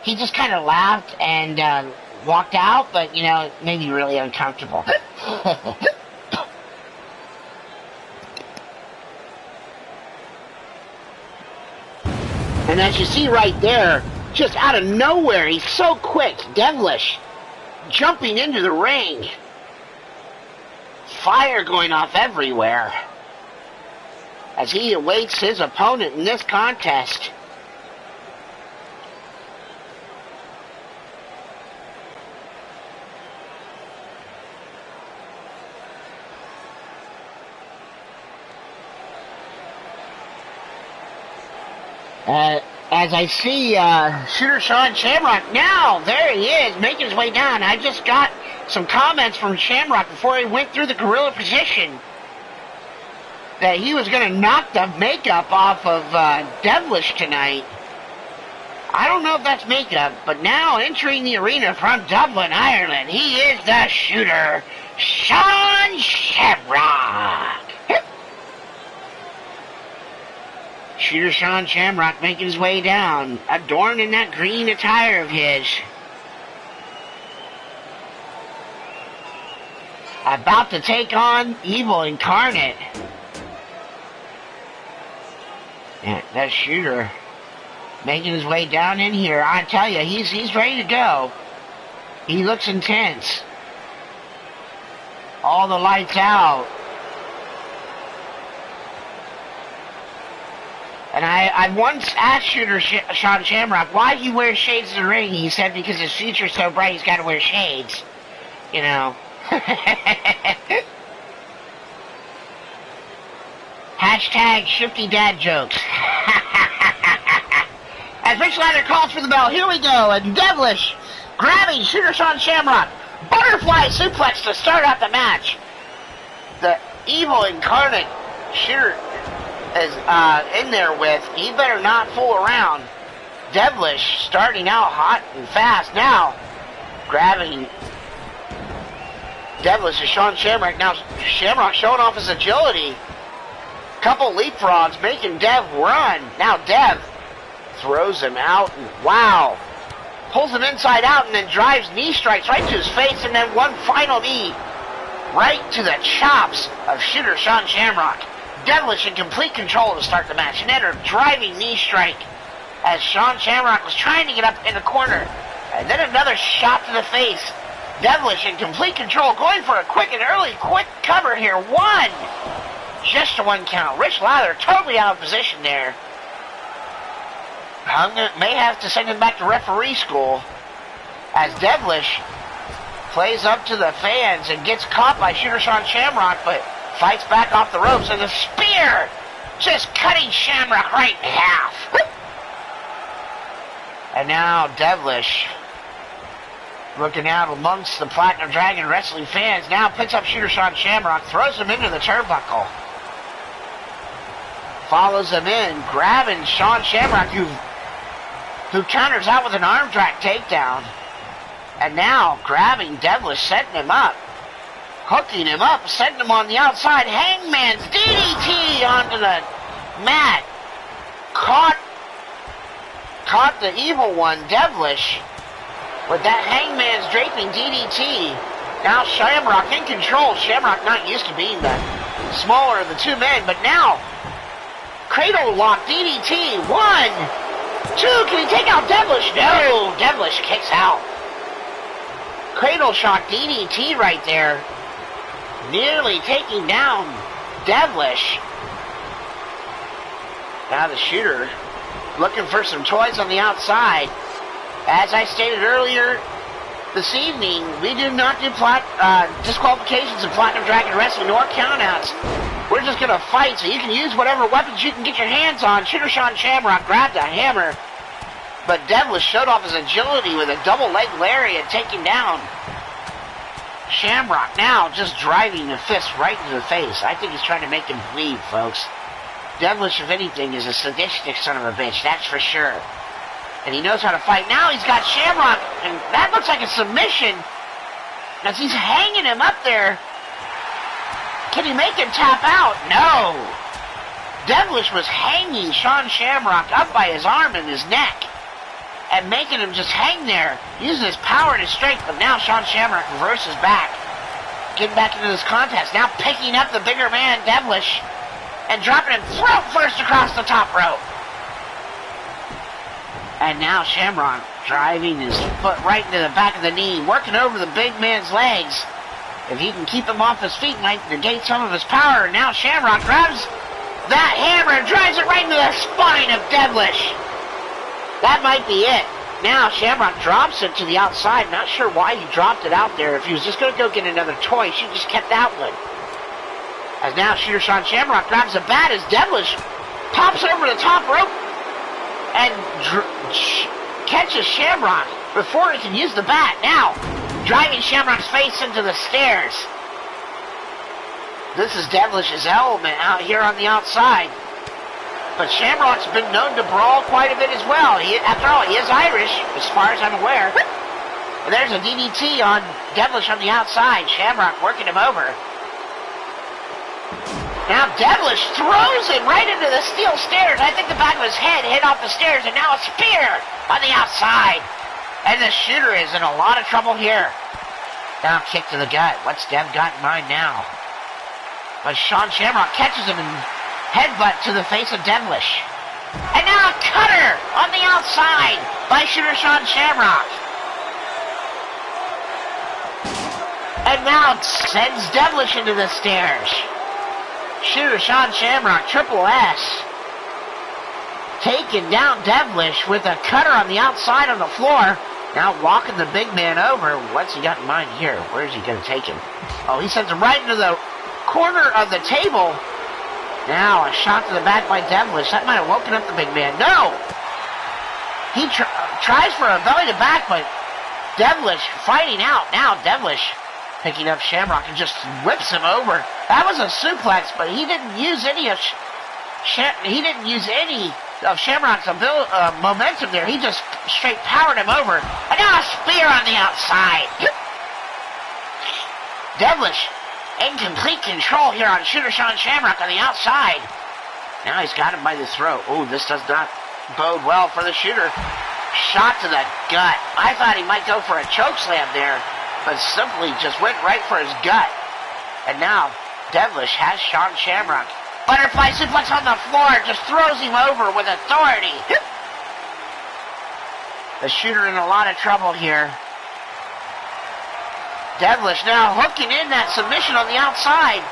He just kind of laughed and walked out, but, you know, it made me really uncomfortable. And as you see right there, just out of nowhere, he's so quick, devilish, jumping into the ring. fire going off everywhere as he awaits his opponent in this contest. As I see shooter Sean Shamrock, now there he is, making his way down. I just got some comments from Shamrock before he went through the gorilla position that he was going to knock the makeup off of Devilish tonight. I don't know if that's makeup, but now entering the arena from Dublin, Ireland, he is the shooter Sean Shamrock. Shooter Sean Shamrock making his way down, adorned in that green attire of his. About to take on Evil Incarnate. Yeah, that shooter making his way down in here. I tell you, he's ready to go. He looks intense. All the lights out. And I once asked shooter Sean Shamrock why he wears shades in the ring. He said because his future's so bright he's got to wear shades. You know. Hashtag shifty dad jokes. As Rich Ladder calls for the bell, here we go. And Devilish grabbing shooter Sean Shamrock. Butterfly suplex to start out the match. The Evil Incarnate shooter is in there with, he better not fool around. Devilish starting out hot and fast now, grabbing Devilish is Sean Shamrock. Now Shamrock showing off his agility. Couple leapfrogs making Dev run. Now Dev throws him out and wow, pulls him inside out and then drives knee strikes right to his face and then one final knee right to the chops of shooter Sean Shamrock. Devilish in complete control to start the match. And then a driving knee strike as Sean Shamrock was trying to get up in the corner. And then another shot to the face. Devilish in complete control, going for a quick cover here. One! Just a one count. Rich Lather totally out of position there. May have to send him back to referee school as Devilish plays up to the fans and gets caught by shooter Sean Shamrock, but fights back off the ropes, and the spear just cutting Shamrock right in half. And now Devilish, looking out amongst the Platinum Dragon Wrestling fans, now picks up shooter Sean Shamrock, throws him into the turnbuckle. Follows him in, grabbing Sean Shamrock, who counters out with an arm drag takedown. And now grabbing Devilish, setting him up. Hooking him up, setting him on the outside. Hangman's DDT onto the mat. Caught the evil one, Devilish, with that Hangman's draping DDT. Now Shamrock in control. Shamrock not used to being the smaller of the two men, but now cradle lock DDT. 1, 2. Can he take out Devilish? No. Devilish kicks out. Cradle shot DDT right there. Nearly taking down Devilish. Now the shooter looking for some toys on the outside. As I stated earlier this evening, we do not do disqualifications in Platinum Dragon Wrestling nor countouts. We're just going to fight, so you can use whatever weapons you can get your hands on. Shooter Sean Shamrock grabbed a hammer, but Devilish showed off his agility with a double leg lariat taking down Shamrock. Now just driving the fist right into the face. I think he's trying to make him bleed, folks. Devilish, if anything, is a sadistic son of a bitch, that's for sure. And he knows how to fight. Now he's got Shamrock, and that looks like a submission as he's hanging him up there. Can he make him tap out? No. Devilish was hanging Sean Shamrock up by his arm and his neck and making him just hang there, using his power and his strength. But now Sean Shamrock reverses back, getting back into this contest. Now picking up the bigger man, Devilish, and dropping him throat first across the top rope. And now Shamrock driving his foot right into the back of the knee, working over the big man's legs. If he can keep him off his feet, might negate some of his power. And now Shamrock grabs that hammer and drives it right into the spine of Devilish. That might be it. Now Shamrock drops it to the outside. Not sure why he dropped it out there. If he was just going to go get another toy, he just kept that one. As now Shooter Sean Shamrock grabs a bat as Devilish pops over the top rope and catches Shamrock before he can use the bat. Now, driving Shamrock's face into the stairs. This is Devilish's element out here on the outside. But Shamrock's been known to brawl quite a bit as well. After all, he is Irish, as far as I'm aware. And there's a DDT on Devilish on the outside. Shamrock working him over. Now Devilish throws him right into the steel stairs. I think the back of his head hit off the stairs, and now a spear on the outside. And the Shooter is in a lot of trouble here. Now kick to the gut. What's Dev got in mind now? But Sean Shamrock catches him and headbutt to the face of Devilish. And now a cutter on the outside by Shooter Sean Shamrock. And now sends Devilish into the stairs. Shooter Sean Shamrock, Triple S, taking down Devilish with a cutter on the outside on the floor. Now walking the big man over. What's he got in mind here? Where's he going to take him? Oh, he sends him right into the corner of the table. Now a shot to the back by Devilish. That might have woken up the big man. No! He tries for a belly to back, but Devilish fighting out. Now Devilish picking up Shamrock and just whips him over. That was a suplex, but he didn't use any of Shamrock's momentum there. He just straight powered him over. And now a spear on the outside. Devilish in complete control here on Shooter Sean Shamrock on the outside. Now he's got him by the throat. Oh, this does not bode well for the Shooter. Shot to the gut. I thought he might go for a choke slam there, but simply just went right for his gut. And now Devilish has Sean Shamrock. Butterfly suplex on the floor, just throws him over with authority. The Shooter in a lot of trouble here. Devilish now hooking in that submission on the outside.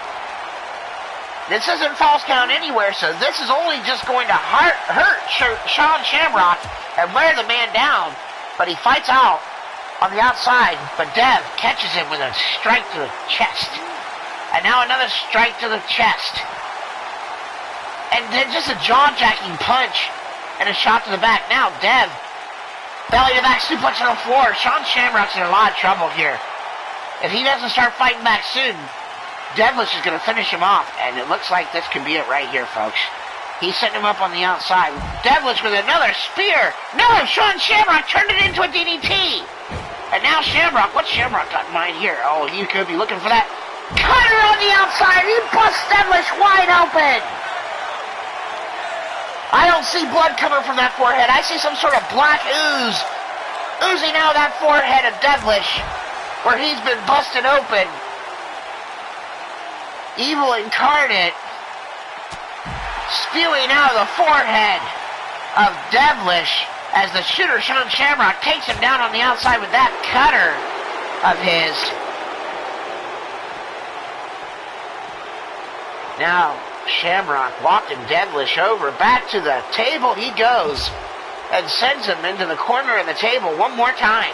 This isn't false count anywhere, so this is only just going to hurt Sean Shamrock and wear the man down. But he fights out on the outside, but Dev catches him with a strike to the chest. And now another strike to the chest. And then just a jaw-jacking punch and a shot to the back. Now Dev, belly to back suplex on the floor. Sean Shamrock's in a lot of trouble here. If he doesn't start fighting back soon, Devilish is going to finish him off. And it looks like this could be it right here, folks. He's setting him up on the outside. Devilish with another spear. No, Sean Shamrock turned it into a DDT. And now Shamrock, what's Shamrock got in mind here? Oh, you could be looking for that cutter on the outside. He busts Devilish wide open. I don't see blood coming from that forehead. I see some sort of black ooze oozing out of that forehead of Devilish, where he's been busted open. Evil incarnate spewing out of the forehead of Devilish as the Shooter Sean Shamrock takes him down on the outside with that cutter of his. Now Shamrock walking Devilish over. Back to the table he goes and sends him into the corner of the table one more time.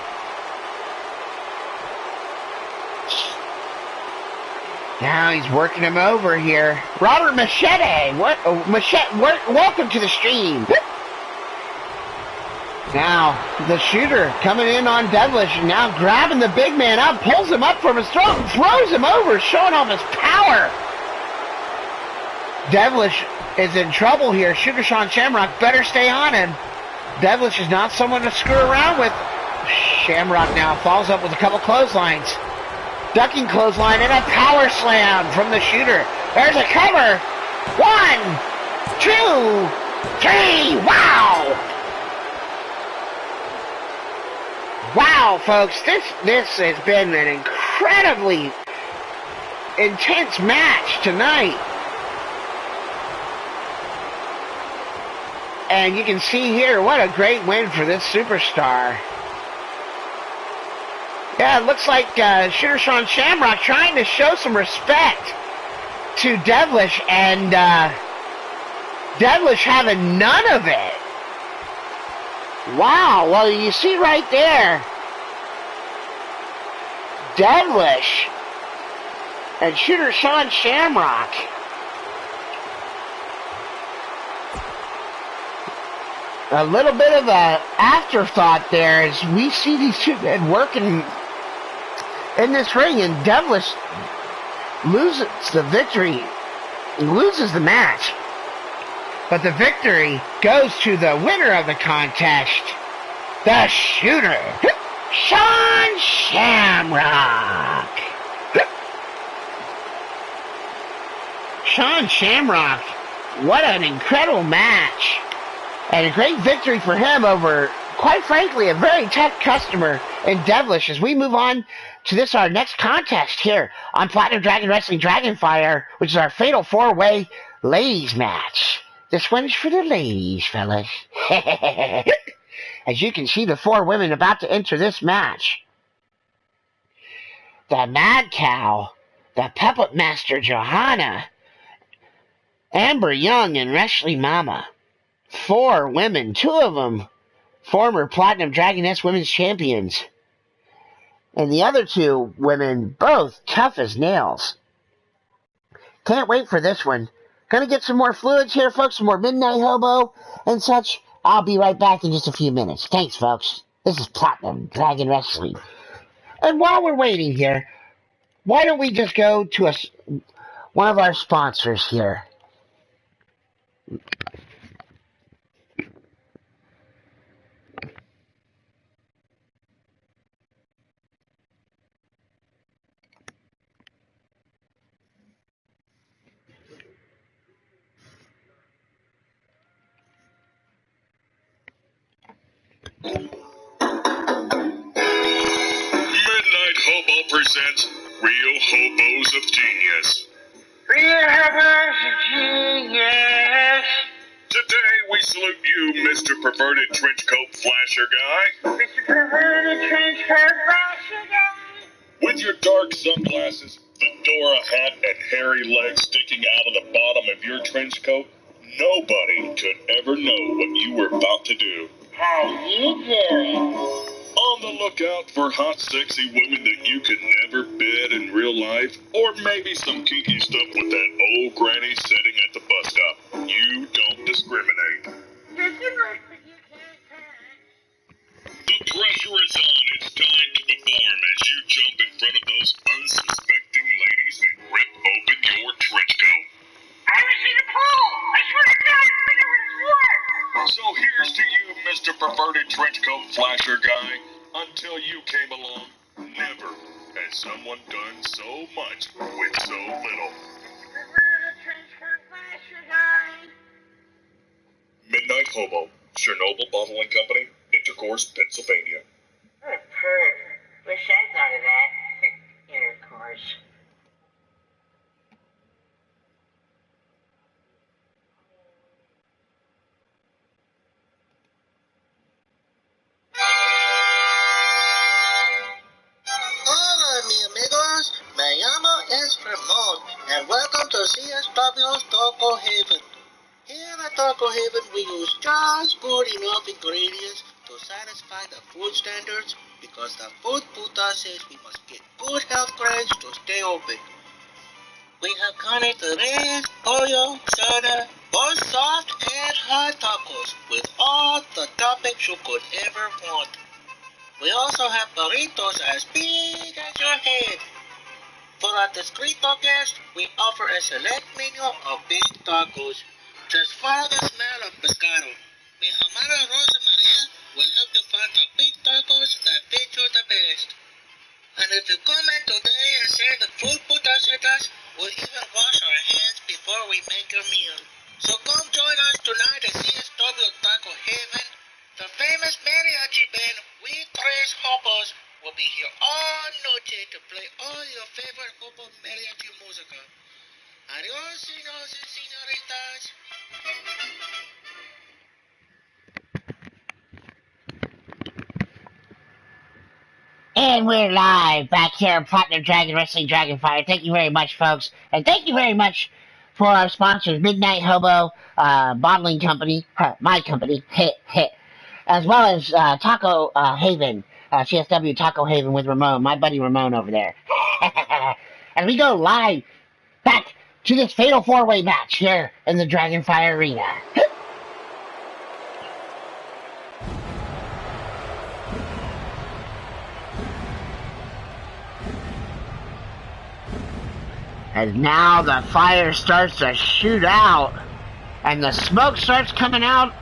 Now he's working him over here. Robert Machete, welcome to the stream. Now the Shooter coming in on Devilish and now grabbing the big man up, pulls him up from his throat and throws him over, showing off his power. Devilish is in trouble here. Shooter Sean Shamrock better stay on him. Devilish is not someone to screw around with. Shamrock now follows up with a couple clotheslines. Ducking clothesline and a power slam from the Shooter. There's a cover. 1, 2, 3. Wow! Wow, folks. This has been an incredibly intense match tonight. And you can see here, what a great win for this superstar. Yeah, it looks like Shooter Sean Shamrock trying to show some respect to Devilish, and Devilish having none of it. Wow, well, you see right there, Devilish and Shooter Sean Shamrock. A little bit of a afterthought there as we see these two men working in this ring, and Devilish loses the victory, loses the match. But the victory goes to the winner of the contest, the Shooter, Sean Shamrock. Sean Shamrock, what an incredible match. And a great victory for him over, quite frankly, a very tough customer in Devilish. As we move on to this, our next contest here on Platinum Dragon Wrestling Dragonfire, which is our Fatal 4-Way Ladies match. This one's for the ladies, fellas. As you can see, the 4 women about to enter this match. The Mad Cow, the Puppet Master Johanna, Amber Young, and Wrestling Mama. 4 women, 2 of them former Platinum Dragoness Women's Champions. And the other 2 women, both tough as nails. Can't wait for this one. Gonna get some more fluids here, folks, some more Midnight Hobo and such. I'll be right back in just a few minutes. Thanks, folks. This is Platinum Dragon Wrestling. And while we're waiting here, why don't we just go to one of our sponsors here. Midnight Hobo presents Real Hobos of Genius. Real Hobos of Genius. Today we salute you, Mr. Perverted Trenchcoat Flasher Guy. Mr. Perverted Trenchcoat Flasher Guy. With your dark sunglasses, fedora hat, and hairy legs sticking out of the bottom of your trench coat, nobody could ever know what you were about to do. How you doing? On the lookout for hot, sexy women that you could never bed in real life, or maybe some kinky stuff with that old granny sitting at the bus stop. You don't discriminate. The pressure is on. It's time to perform as you jump in front of those unsuspecting ladies and rip open your trench coat. I was in the pool. I swear to God, I think it was water. So here's to you, Mr. Perverted Trenchcoat Flasher Guy. Until you came along, never has someone done so much with so little. Perverted Trenchcoat Flasher Guy. Midnight Hobo, Chernobyl Bottling Company, Intercourse, Pennsylvania. Oh, perfect. Wish I thought of that. Intercourse. Hola, mi amigos. Me llamo Ramon, and welcome to CSW's Taco Haven. Here at Taco Haven, we use just good enough ingredients to satisfy the food standards because the food puta says we must get good health grades to stay open. We have carne de res, pollo, soda, both soft and hot tacos with all the toppings you could ever want. We also have burritos as big as your head. For our discreto guests, we offer a select menu of big tacos. Just follow the smell of pescado. Mi hermana Rosa Maria will help you find the big tacos that fit you the best. And if you come in today and say the food puta said us, we'll even wash our hands before we make your meal. So come join us tonight at CSW Taco Haven. The famous mariachi band, We Tres Hobos, will be here all noche to play all your favorite hobo mariachi música. Adios, señores and señoritas. And we're live back here at Platinum Dragon Wrestling Dragonfire. Thank you very much, folks. And thank you very much for our sponsors, Midnight Hobo Bottling Company, my company, as well as Taco Haven, CSW Taco Haven with Ramon, my buddy Ramon over there. And we go live back to this fatal four-way match here in the Dragonfire Arena. As now the fire starts to shoot out, and the smoke starts coming out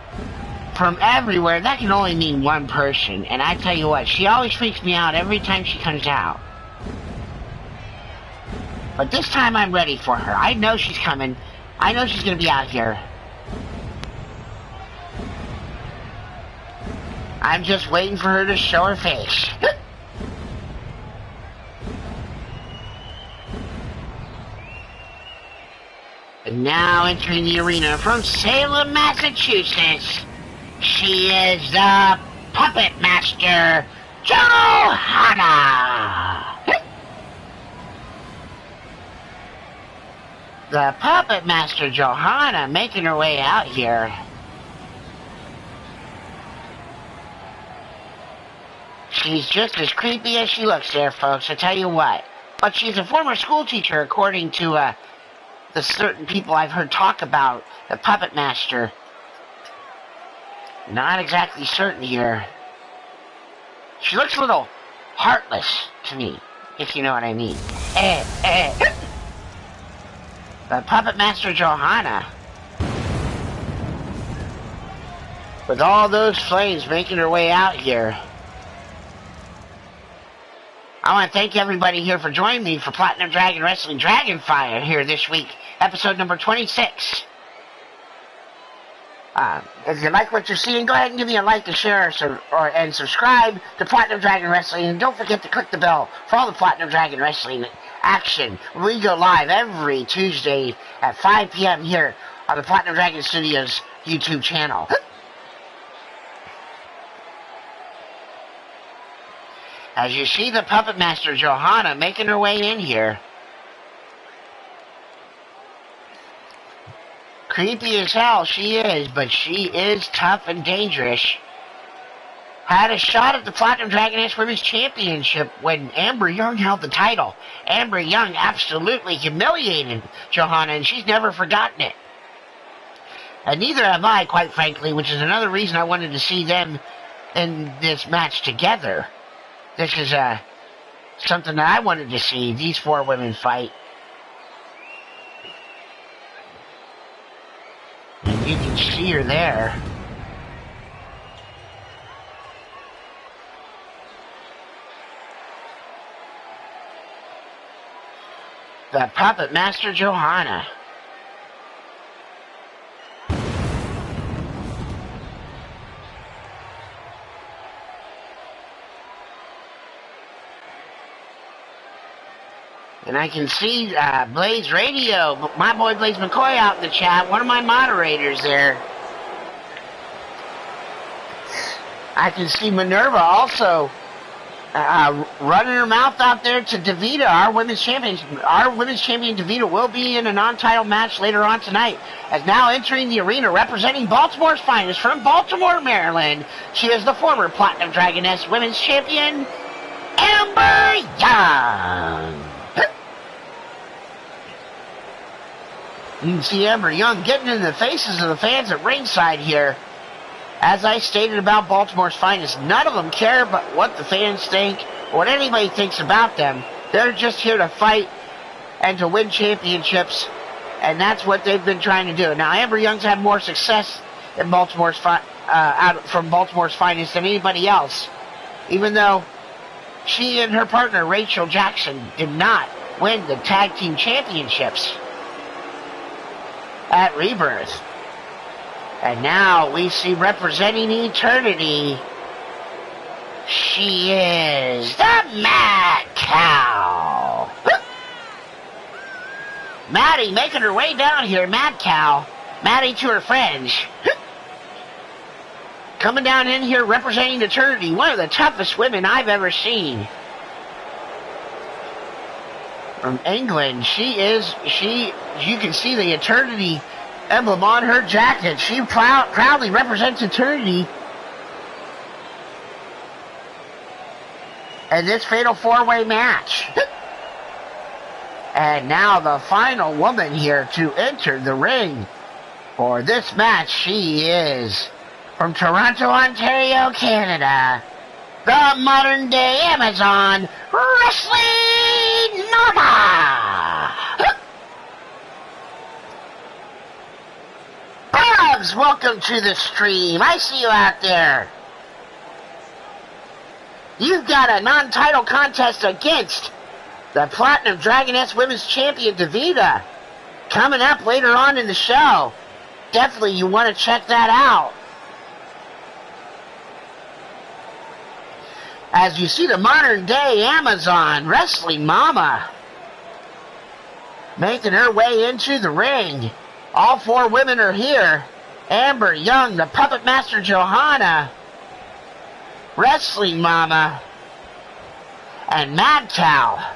from everywhere. That can only mean one person, and I tell you what, she always freaks me out every time she comes out. But this time I'm ready for her. I know she's coming. I know she's going to be out here. I'm just waiting for her to show her face. And now entering the arena from Salem, Massachusetts, she is the Puppet Master, Johanna! The Puppet Master, Johanna, making her way out here. She's just as creepy as she looks there, folks, I tell you what. But she's a former school teacher, according to, the certain people I've heard talk about the Puppet Master. Not exactly certain here. She looks a little heartless to me, if you know what I mean. The Puppet Master Johanna. With all those flames making her way out here. I want to thank everybody here for joining me for Platinum Dragon Wrestling Dragonfire here this week, episode number 26. If you like what you're seeing, go ahead and give me a like, to share, and subscribe to Platinum Dragon Wrestling, and don't forget to click the bell for all the Platinum Dragon Wrestling action. We go live every Tuesday at 5 p.m. here on the Platinum Dragon Studios YouTube channel. As you see the Puppet Master Johanna making her way in here. Creepy as hell she is, but she is tough and dangerous. Had a shot at the Platinum Dragoness Women's Championship when Amber Young held the title. Amber Young absolutely humiliated Johanna, and she's never forgotten it. And neither have I, quite frankly, which is another reason I wanted to see them in this match together. This is something that I wanted to see, these four women fight. And you can see her there. The Puppet Master Johanna. And I can see Blaze Radio, my boy Blaze McCoy out in the chat, one of my moderators there. I can see Minerva also running her mouth out there to DeVita, our women's champion. Our women's champion DeVita will be in a non-title match later on tonight. As now entering the arena, representing Baltimore's finest from Baltimore, Maryland, she is the former Platinum Dragoness Women's Champion, Amber Young. You can see Amber Young getting in the faces of the fans at ringside here. As I stated about Baltimore's finest, none of them care about what the fans think or what anybody thinks about them. They're just here to fight and to win championships, and that's what they've been trying to do. Now, Amber Young's had more success in from Baltimore's finest than anybody else, even though she and her partner, Rachel Jackson, did not win the tag team championships at Rebirth. And now we see representing Eternity, she is the Mad Cow. Maddie making her way down here, Mad Cow. Maddie to her friends. Coming down in here representing Eternity, one of the toughest women I've ever seen. from England. You can see the Eternity emblem on her jacket. She proudly represents Eternity. And this fatal 4-way match. And now the final woman here to enter the ring for this match. She is from Toronto, Ontario, Canada, the modern day Amazon, Wrestling Mama. Bugs, welcome to the stream. I see you out there. You've got a non-title contest against the Platinum Dragoness Women's Champion, DeVita, coming up later on in the show. Definitely you want to check that out. As you see the modern day Amazon, Wrestling Mama, making her way into the ring. All 4 women are here. Amber Young, the Puppet Master Johanna, Wrestling Mama, and Mad Cow.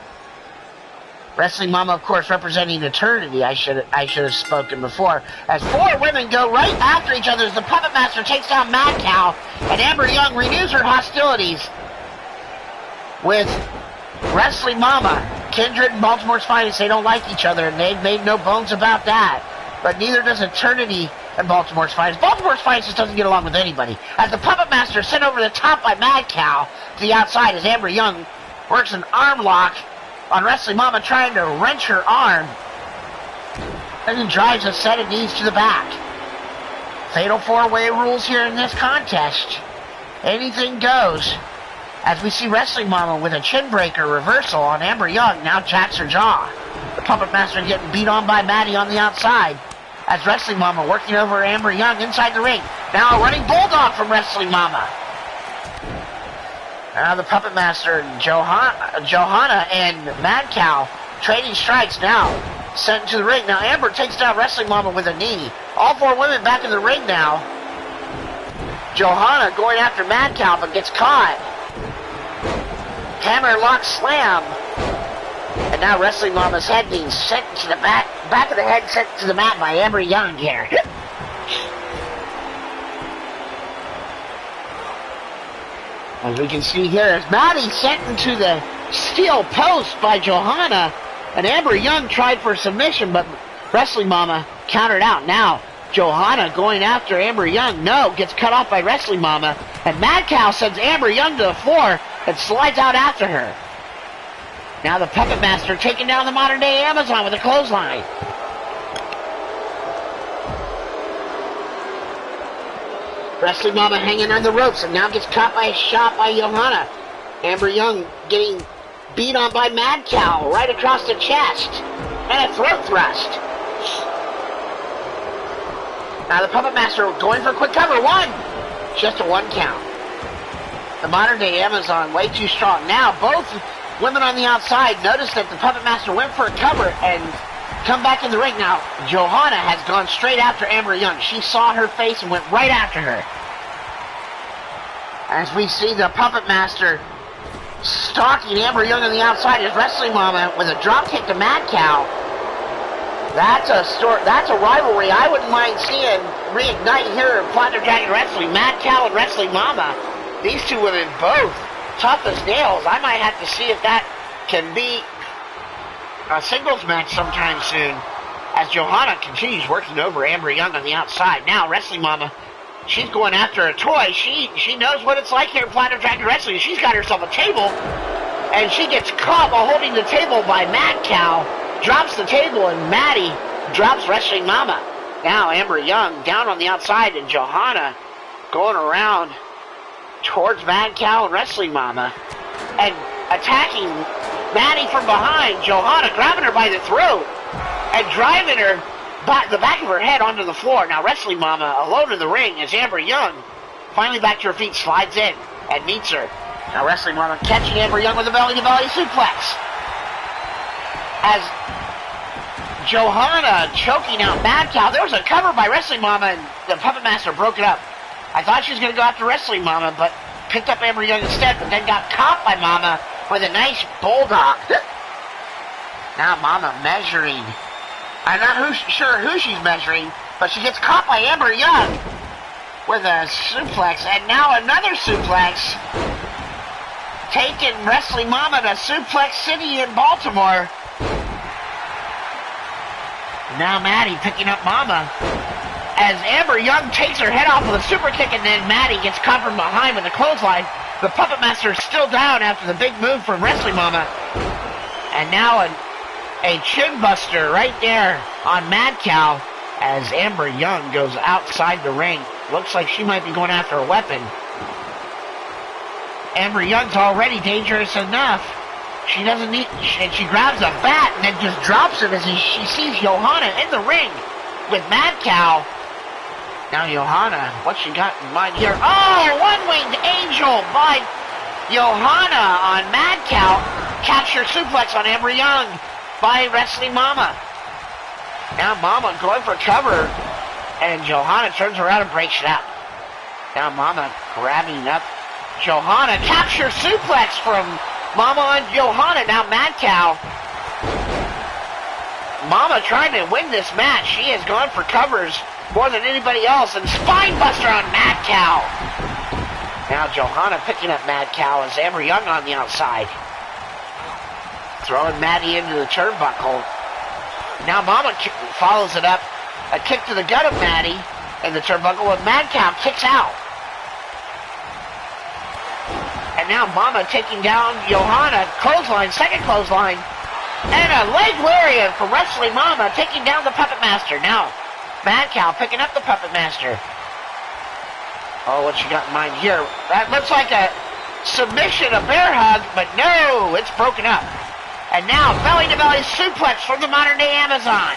Wrestling Mama, of course, representing Eternity. I should have spoken before. As 4 women go right after each other as the Puppet Master takes down Mad Cow, and Amber Young renews her hostilities with Wrestling Mama. Kindred and Baltimore's Finest, they don't like each other, and they've made no bones about that. But neither does Eternity and Baltimore's Finest. Baltimore's Finest just doesn't get along with anybody. As the Puppet Master is sent over the top by Mad Cow to the outside as Amber Young works an arm lock on Wrestling Mama, trying to wrench her arm, and then drives a set of knees to the back. Fatal 4-way rules here in this contest. Anything goes. As we see Wrestling Mama with a chin breaker reversal on Amber Young, now jacks her jaw. The Puppet Master getting beat on by Maddie on the outside. As Wrestling Mama working over Amber Young inside the ring. Now a running bulldog from Wrestling Mama. Now the Puppet Master and Johanna and Mad Cow trading strikes now. Sent into the ring. Now Amber takes down Wrestling Mama with a knee. All 4 women back in the ring now. Johanna going after Mad Cow but gets caught. Hammer lock slam. And now Wrestling Mama's head being sent to the back of the head sent to the mat by Amber Young here. As we can see here, as Maddie sent into the steel post by Johanna, and Amber Young tried for submission, but Wrestling Mama countered out. Now, Johanna going after Amber Young. No, gets cut off by Wrestling Mama, and Mad Cow sends Amber Young to the floor and slides out after her. Now the Puppet Master taking down the modern day Amazon with a clothesline. Wrestling Mama hanging on the ropes and now gets caught by a shot by Johanna. Amber Young getting beat on by Mad Cow right across the chest. And a throat thrust. Now the Puppet Master going for a quick cover. 1. Just a 1 count. The modern day Amazon way too strong. Now both women on the outside notice that the Puppet Master went for a cover and come back in the ring. Now Johanna has gone straight after Amber Young. She saw her face and went right after her. As we see the Puppet Master stalking Amber Young on the outside is Wrestling Mama with a drop kick to Mad Cow. That's a rivalry I wouldn't mind seeing reignite here in Platinum Dragon Wrestling. Mad Cow and Wrestling Mama. These 2 women both tough as nails. I might have to see if that can be a singles match sometime soon. As Johanna continues working over Amber Young on the outside. Now Wrestling Mama, she's going after a toy. She knows what it's like here in Platinum Dragon Wrestling. She's got herself a table, and she gets caught while holding the table by Mad Cow. Drops the table, and Maddie drops Wrestling Mama. Now Amber Young down on the outside, and Johanna going around towards Mad Cow and Wrestling Mama and attacking Maddie from behind. Johanna grabbing her by the throat and driving her the back of her head onto the floor. Now Wrestling Mama alone in the ring as Amber Young finally back to her feet, slides in and meets her. Now Wrestling Mama catching Amber Young with a belly-to-belly suplex. As Johanna choking out Mad Cow. There was a cover by Wrestling Mama, and the Puppet Master broke it up. I thought she was going to go after Wrestling Mama, but picked up Amber Young instead, but then got caught by Mama with a nice bulldog. Now Mama measuring. I'm not sure who she's measuring, but she gets caught by Amber Young with a suplex, and now another suplex. Taking Wrestling Mama to Suplex City in Baltimore. Now Maddie picking up Mama as Amber Young takes her head off with a super kick, and then Maddie gets caught from behind with a clothesline. The Puppet Master is still down after the big move from Wrestling Mama. And now a chin buster right there on Mad Cow as Amber Young goes outside the ring. Looks like she might be going after a weapon. Amber Young's already dangerous enough. She doesn't need, and she grabs a bat and then just drops it as she sees Johanna in the ring with Mad Cow. Now Johanna, what she got in mind here? Oh, one-winged angel by Johanna on Mad Cow. Capture suplex on Amber Young by Wrestling Mama. Now Mama going for cover, and Johanna turns around and breaks it up. Now Mama grabbing up Johanna. Capture suplex from Mama on Johanna. Now Mad Cow. Mama trying to win this match. She has gone for covers more than anybody else. And spine buster on Mad Cow. Now Johanna picking up Mad Cow as Amber Young on the outside. Throwing Maddie into the turnbuckle. Now Mama follows it up. A kick to the gut of Maddie in the turnbuckle, and Mad Cow kicks out. And now Mama taking down Johanna. Clothesline, second clothesline. And a leg lariat for Wrestling Mama, taking down the Puppet Master. Now, Mad Cow picking up the Puppet Master. Oh, what you got in mind here? That looks like a submission, a bear hug, but no, it's broken up. And now, belly-to-belly suplex from the modern-day Amazon.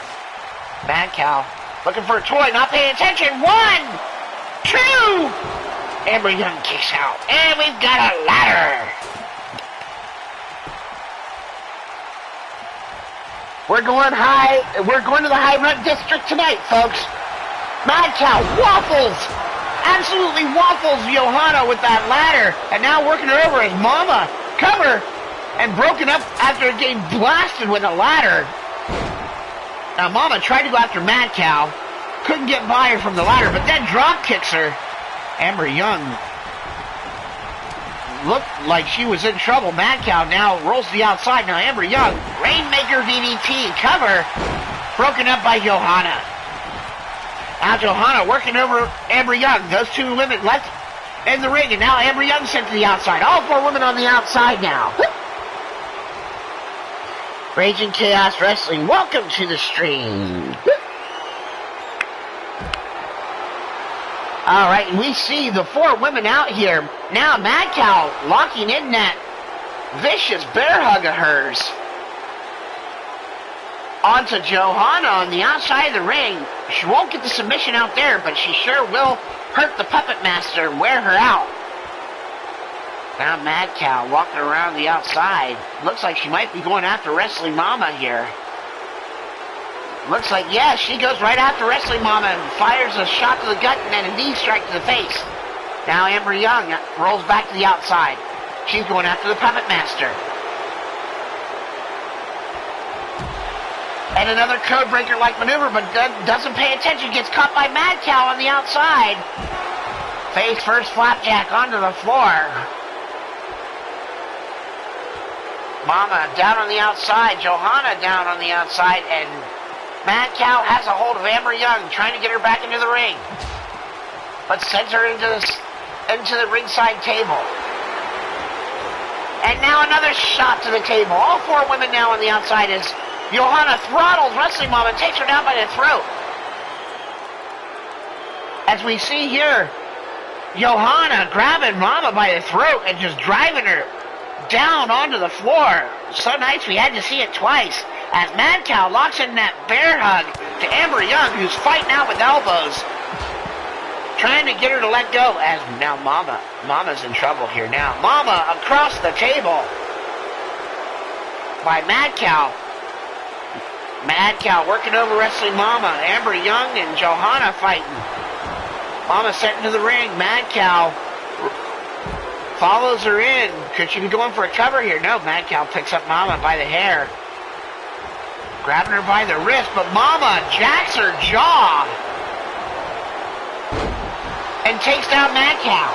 Mad Cow looking for a toy, not paying attention. 1, 2. Amber Young kicks out. And we've got a ladder. We're going to the high run district tonight, folks. Mad Cow waffles. Absolutely waffles Johanna with that ladder. And now working her over as Mama. Cover. And broken up after getting blasted with a ladder. Now Mama tried to go after Mad Cow. Couldn't get by her from the ladder, but then drop kicks her. Amber Young looked like she was in trouble. Mad Cow now rolls to the outside. Now Amber Young, Rainmaker DDT, cover, broken up by Johanna. Now Johanna working over Amber Young. Those two women left in the ring, and now Amber Young sent to the outside. All 4 women on the outside now. Raging Chaos Wrestling, welcome to the stream. Alright, and we see the 4 women out here. Now Mad Cow locking in that vicious bear hug of hers. Onto Johanna on the outside of the ring. She won't get the submission out there, but she sure will hurt the Puppet Master and wear her out. Now Mad Cow walking around the outside. Looks like she might be going after Wrestling Mama here. Looks like, yeah, she goes right after Wrestling Mama and fires a shot to the gut and then a knee strike to the face. Now Amber Young rolls back to the outside. She's going after the Puppet Master. And another codebreaker-like maneuver, but doesn't pay attention. Gets caught by Mad Cow on the outside. Face first flapjack onto the floor. Mama down on the outside. Johanna down on the outside, and Mad Cow has a hold of Amber Young, trying to get her back into the ring, but sends her into the ringside table. And now another shot to the table. All 4 women now on the outside as Johanna throttles Wrestling Mama and takes her down by the throat. As we see here, Johanna grabbing Mama by the throat and just driving her down onto the floor. So nice we had to see it twice. As Mad Cow locks in that bear hug to Amber Young, who's fighting out with elbows, trying to get her to let go. As now Mama's in trouble here now. Mama across the table by Mad Cow. Mad Cow working over Wrestling Mama. Amber Young and Johanna fighting. Mama sent into the ring. Mad Cow follows her in. Could she be going for a cover here? No, Mad Cow picks up Mama by the hair. Grabbing her by the wrist, but Mama jacks her jaw. And takes down Mad Cow.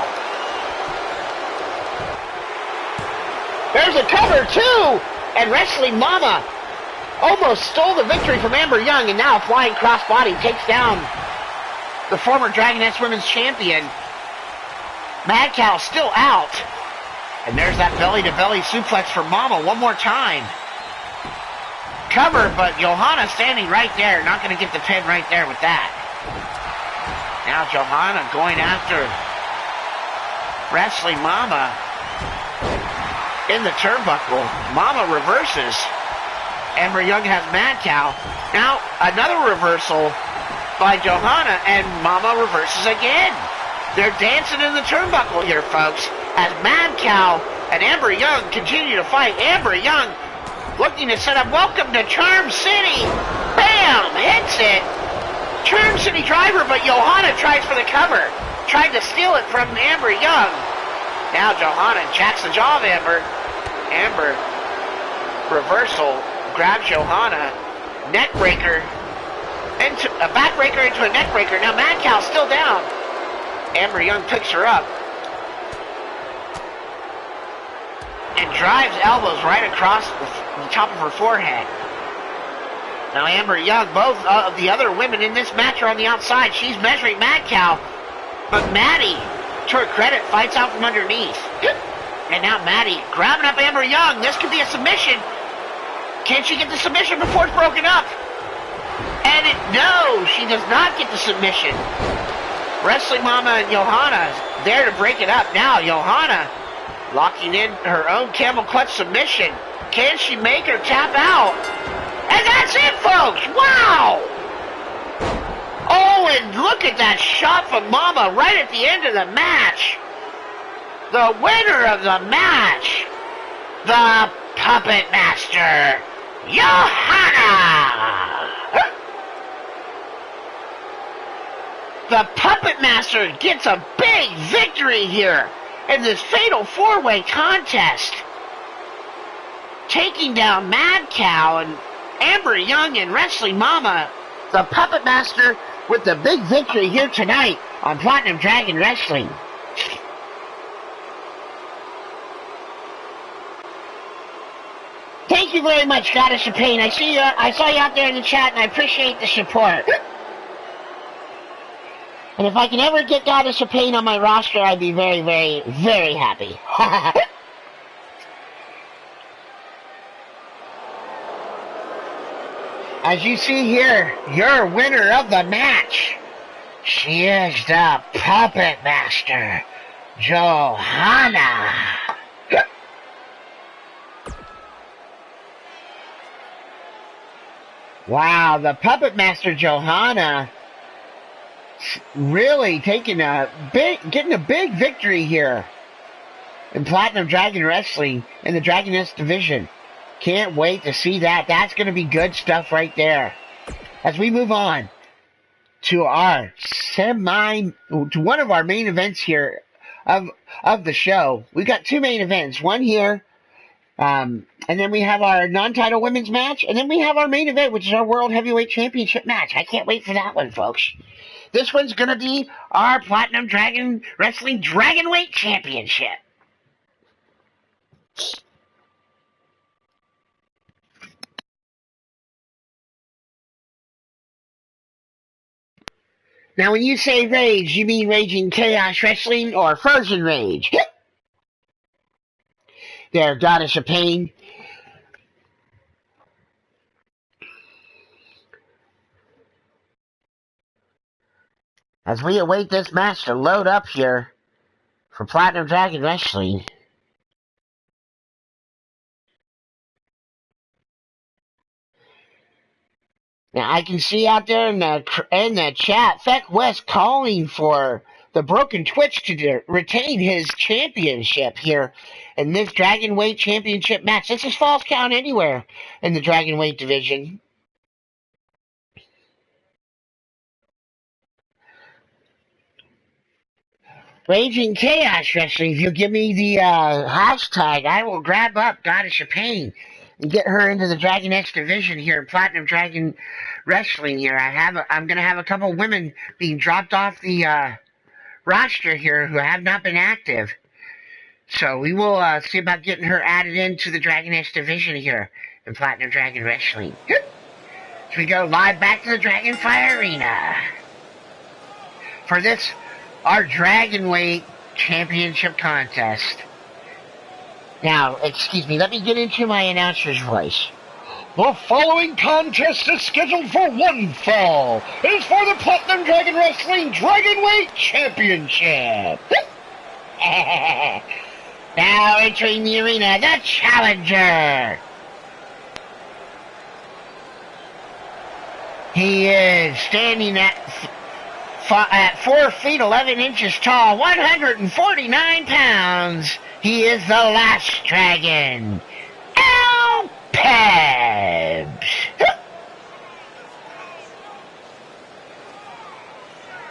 There's a cover, too! And Wrestling Mama almost stole the victory from Amber Young, and now a flying crossbody takes down the former Dragoness Women's Champion. Mad Cow still out. And there's that belly-to-belly suplex for Mama one more time. Cover, but Johanna standing right there. Not going to get the pin right there with that. Now Johanna going after Wrestling Mama in the turnbuckle. Mama reverses. Amber Young has Mad Cow. Now another reversal by Johanna, and Mama reverses again. They're dancing in the turnbuckle here, folks, as Mad Cow and Amber Young continue to fight. Amber Young looking to set up Welcome to Charm City. Bam! Hits it. Charm City driver, but Johanna tries for the cover. Tried to steal it from Amber Young. Now Johanna jacks the jaw of Amber. Amber, reversal, grabs Johanna. Neck breaker. Into a backbreaker into a neck breaker. Now Mad Cow's still down. Amber Young picks her up and drives elbows right across the top of her forehead. Now Amber Young, both of the other women in this match are on the outside. She's measuring Mad Cow, but Maddie, to her credit, fights out from underneath. And now Maddie grabbing up Amber Young. This could be a submission. Can she get the submission before it's broken up? And no, she does not get the submission. Wrestling Mama and Johanna there to break it up. Now Johanna locking in her own camel clutch submission. Can she make her tap out? And that's it, folks! Wow! Oh, and look at that shot from Mama right at the end of the match. The winner of the match, the Puppet Master, Johanna! The Puppet Master gets a big victory here in this fatal four-way contest. Taking down Mad Cow and Amber Young and Wrestling Mama. The Puppet Master with the big victory here tonight on Platinum Dragon Wrestling. Thank you very much, Goddess of Pain. I saw you out there in the chat, and I appreciate the support. And if I can ever get Goddess of Pain on my roster, I'd be very, very, very happy. As you see here, your winner of the match, she is the Puppet Master, Johanna. Wow, the Puppet Master Johanna really getting a big victory here in Platinum Dragon Wrestling in the Dragoness division. Can't wait to see that. That's going to be good stuff right there. As we move on to our to one of our main events here of the show. We've got two main events. One here, and then we have our non-title women's match, and then we have our main event, which is our World Heavyweight Championship match. I can't wait for that one, folks. This one's going to be our Platinum Dragon Wrestling Dragonweight Championship. Now, when you say Rage, you mean Raging Chaos Wrestling or Frozen Rage? There, Goddess of Pain. As we await this match to load up here for Platinum Dragon Wrestling. Now, I can see out there in the chat, Feck West calling for the Broken Twitch to retain his championship here in this Dragonweight Championship match. This is Falls Count Anywhere in the Dragonweight division. Raging Chaos Wrestling, if you'll give me the hashtag, I will grab up Goddess of Pain and get her into the Dragon X division here in Platinum Dragon Wrestling here. I'm going to have a couple women being dropped off the roster here who have not been active. So we will see about getting her added into the Dragon X division here in Platinum Dragon Wrestling. So we go live back to the Dragonfire Arena for this, our Dragonweight Championship contest. Now, excuse me, let me get into my announcer's voice. The following contest is scheduled for one fall. It is for the Platinum Dragon Wrestling Dragonweight Championship. Now entering the arena, the challenger. He is standing at 4 feet 11 inches tall, 149 pounds. He is the Last Dragon, L. Pebs.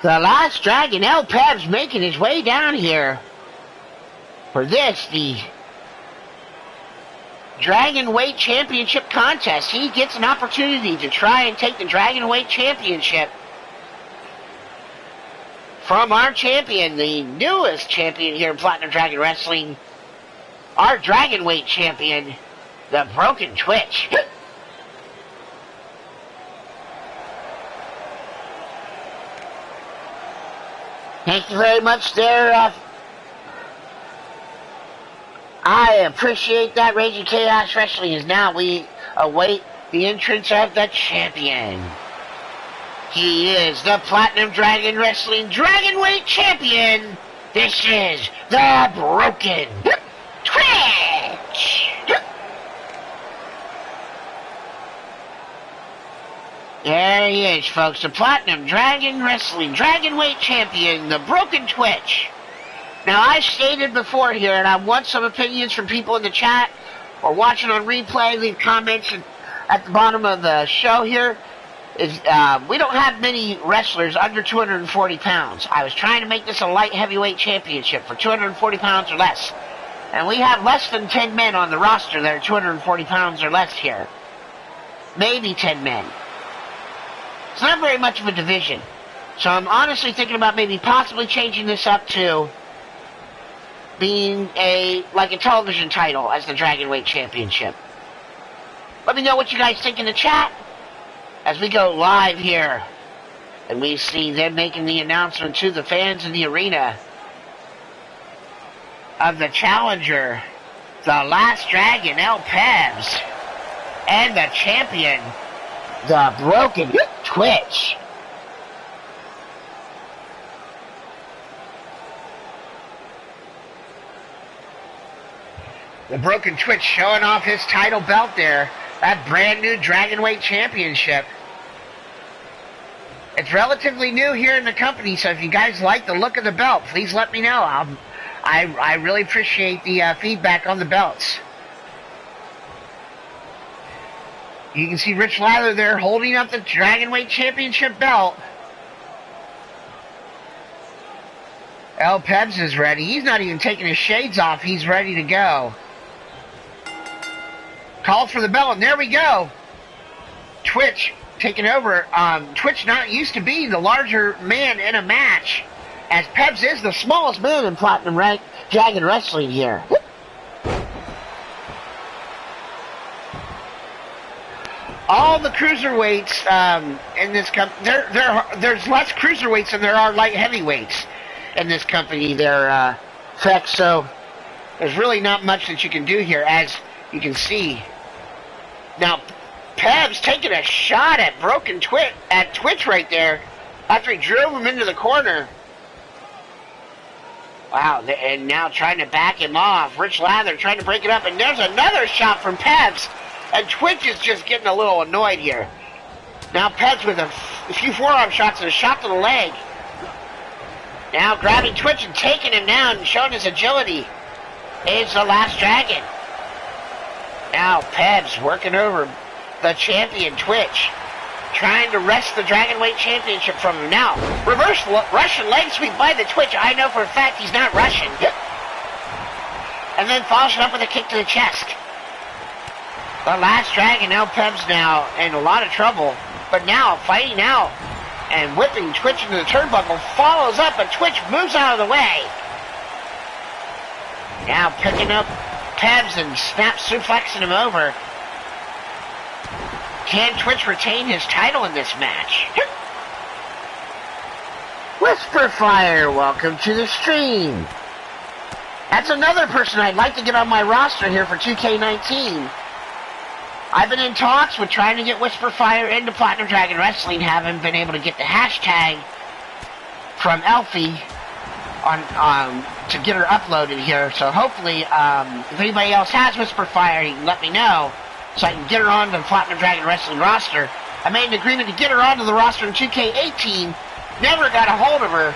The Last Dragon, L. Pebs, making his way down here for this, the Dragonweight Championship contest. He gets an opportunity to try and take the Dragonweight Championship from our champion, the newest champion here in Platinum Dragon Wrestling, our Dragonweight champion, the Broken Twitch. Thank you very much there. I appreciate that. Raging Chaos Wrestling is now. We await the entrance of the champion. He is the Platinum Dragon Wrestling Dragonweight Champion. This is the Broken Twitch. There he is, folks. The Platinum Dragon Wrestling Dragonweight Champion, the Broken Twitch. Now, I stated before here, and I want some opinions from people in the chat or watching on replay. Leave comments at the bottom of the show here. We don't have many wrestlers under 240 pounds. I was trying to make this a light heavyweight championship for 240 pounds or less. And we have less than 10 men on the roster that are 240 pounds or less here. Maybe 10 men. It's not very much of a division. So I'm honestly thinking about maybe possibly changing this up to being like a television title as the Dragonweight Championship. Let me know what you guys think in the chat as we go live here and we see them making the announcement to the fans in the arena of the challenger, the Last Dragon, L. Pebs, and the champion, the Broken Twitch. The Broken Twitch showing off his title belt there. That brand new Dragonweight Championship. It's relatively new here in the company, so if you guys like the look of the belt, please let me know. I really appreciate the feedback on the belts. You can see Rich Lather there holding up the Dragonweight Championship belt. L. Pebs is ready. He's not even taking his shades off. He's ready to go. Called for the belt, and there we go. Twitch taking over. Twitch not used to be the larger man in a match, as Pebs is the smallest man in Platinum Dragon Wrestling here. All the cruiserweights in this company, there's less cruiserweights than there are light heavyweights in this company. They're so there's really not much that you can do here, as you can see. Now, Pebs taking a shot at Twitch right there after he drove him into the corner. Wow, and now trying to back him off. Rich Lather trying to break it up, and there's another shot from Pebs, and Twitch is just getting a little annoyed here. Now Pebs with a few forearm shots and a shot to the leg. Now grabbing Twitch and taking him down and showing his agility is the Last Dragon. Now Pebs working over the champion Twitch, trying to wrest the Dragonweight Championship from him. Now, reverse Russian leg sweep by the Twitch. I know for a fact he's not Russian. And then follows it up with a kick to the chest. The last dragon, now Peb's now in a lot of trouble. But now, fighting out and whipping Twitch into the turnbuckle, follows up, but Twitch moves out of the way. Now picking up Pebs and snap suplexing him over. Can Twitch retain his title in this match? Whisperfire, welcome to the stream. That's another person I'd like to get on my roster here for 2K19. I've been in talks with trying to get Whisperfire into Platinum Dragon Wrestling, haven't been able to get the hashtag from Elfie on to get her uploaded here. So hopefully, if anybody else has Whisperfire, you can let me know so I can get her on the Platinum Dragon Wrestling roster. I made an agreement to get her onto the roster in 2K18, never got a hold of her,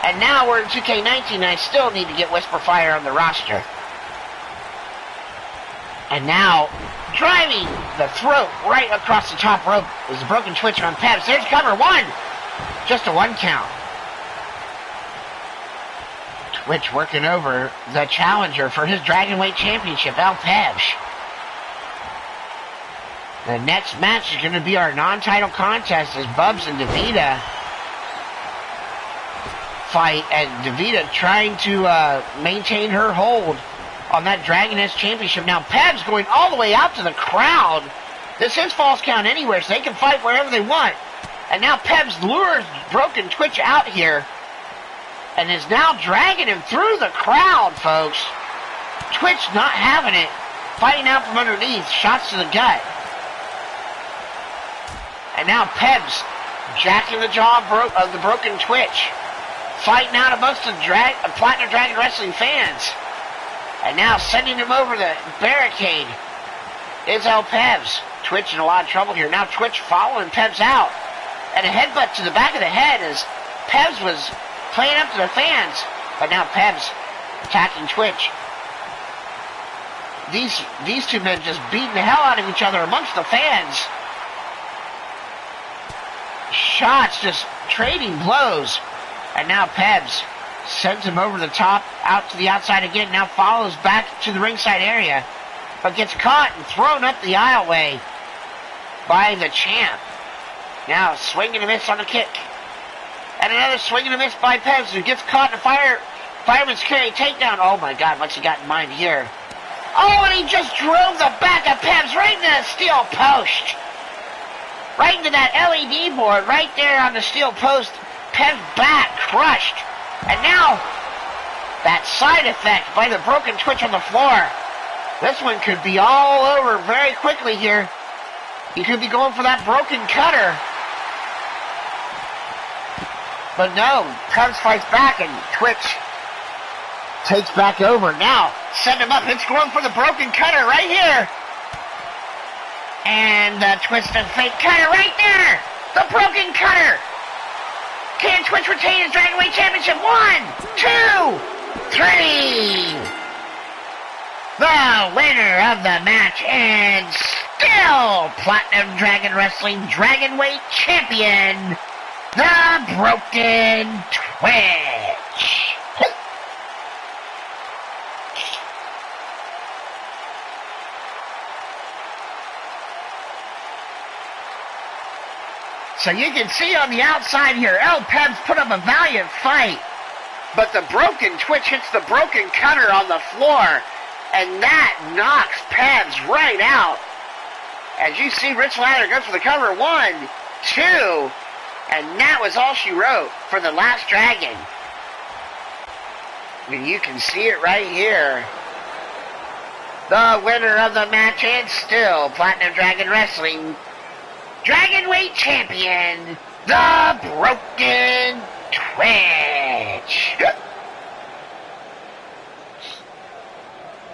and now we're in 2K19 and I still need to get Whisperfire on the roster. And now, driving the throat right across the top rope is a broken Twitch on Pebs. There's cover one! Just a 1 count. Twitch working over the challenger for his Dragonweight Championship, El Pebs. The next match is going to be our non-title contest as Bubs and DeVita fight, and DeVita trying to maintain her hold on that Dragoness Championship. Now Peb's going all the way out to the crowd. This is Falls Count Anywhere, so they can fight wherever they want. And now Peb's lures Broken Twitch out here and is now dragging him through the crowd, folks. Twitch not having it, fighting out from underneath, shots to the gut. And now Peb's jacking the jaw of the Broken Twitch, fighting out amongst the Platinum Dragon Wrestling fans. And now sending him over the barricade is El Pebs. Twitch in a lot of trouble here. Now Twitch following Pebs out. And a headbutt to the back of the head as Pebs was playing up to the fans. But now Pebs attacking Twitch. These two men just beating the hell out of each other amongst the fans. Shots just trading blows. And now Pebs sends him over the top, out to the outside again, now follows back to the ringside area, but gets caught and thrown up the aisleway by the champ. Now swing and a miss on the kick. And another swing and a miss by Pebs, who gets caught in a fireman's carry takedown. Oh my God, what's he got in mind here? Oh, and he just drove the back of Pebs right into the steel post. Right into that LED board, right there on the steel post. Pebs back, crushed. And now, that side effect by the Broken Twitch on the floor. This one could be all over very quickly here. He could be going for that broken cutter. But no, Pebs fights back and Twitch takes back over. Now, send him up. It's going for the broken cutter right here. And the twisted fake cutter right there. The broken cutter. Can Twitch retain his Dragonweight Championship? 1, 2, 3. The winner of the match and still Platinum Dragon Wrestling Dragonweight Champion, the Broken Twitch. So you can see on the outside here, El Pebs put up a valiant fight, but the Broken Twitch hits the broken cutter on the floor, and that knocks Pebs right out. As you see, Rich Lather goes for the cover. 1, 2, and that was all she wrote for the last dragon. And you can see it right here. The winner of the match and still Platinum Dragon Wrestling Dragonweight Champion, the Broken Twitch.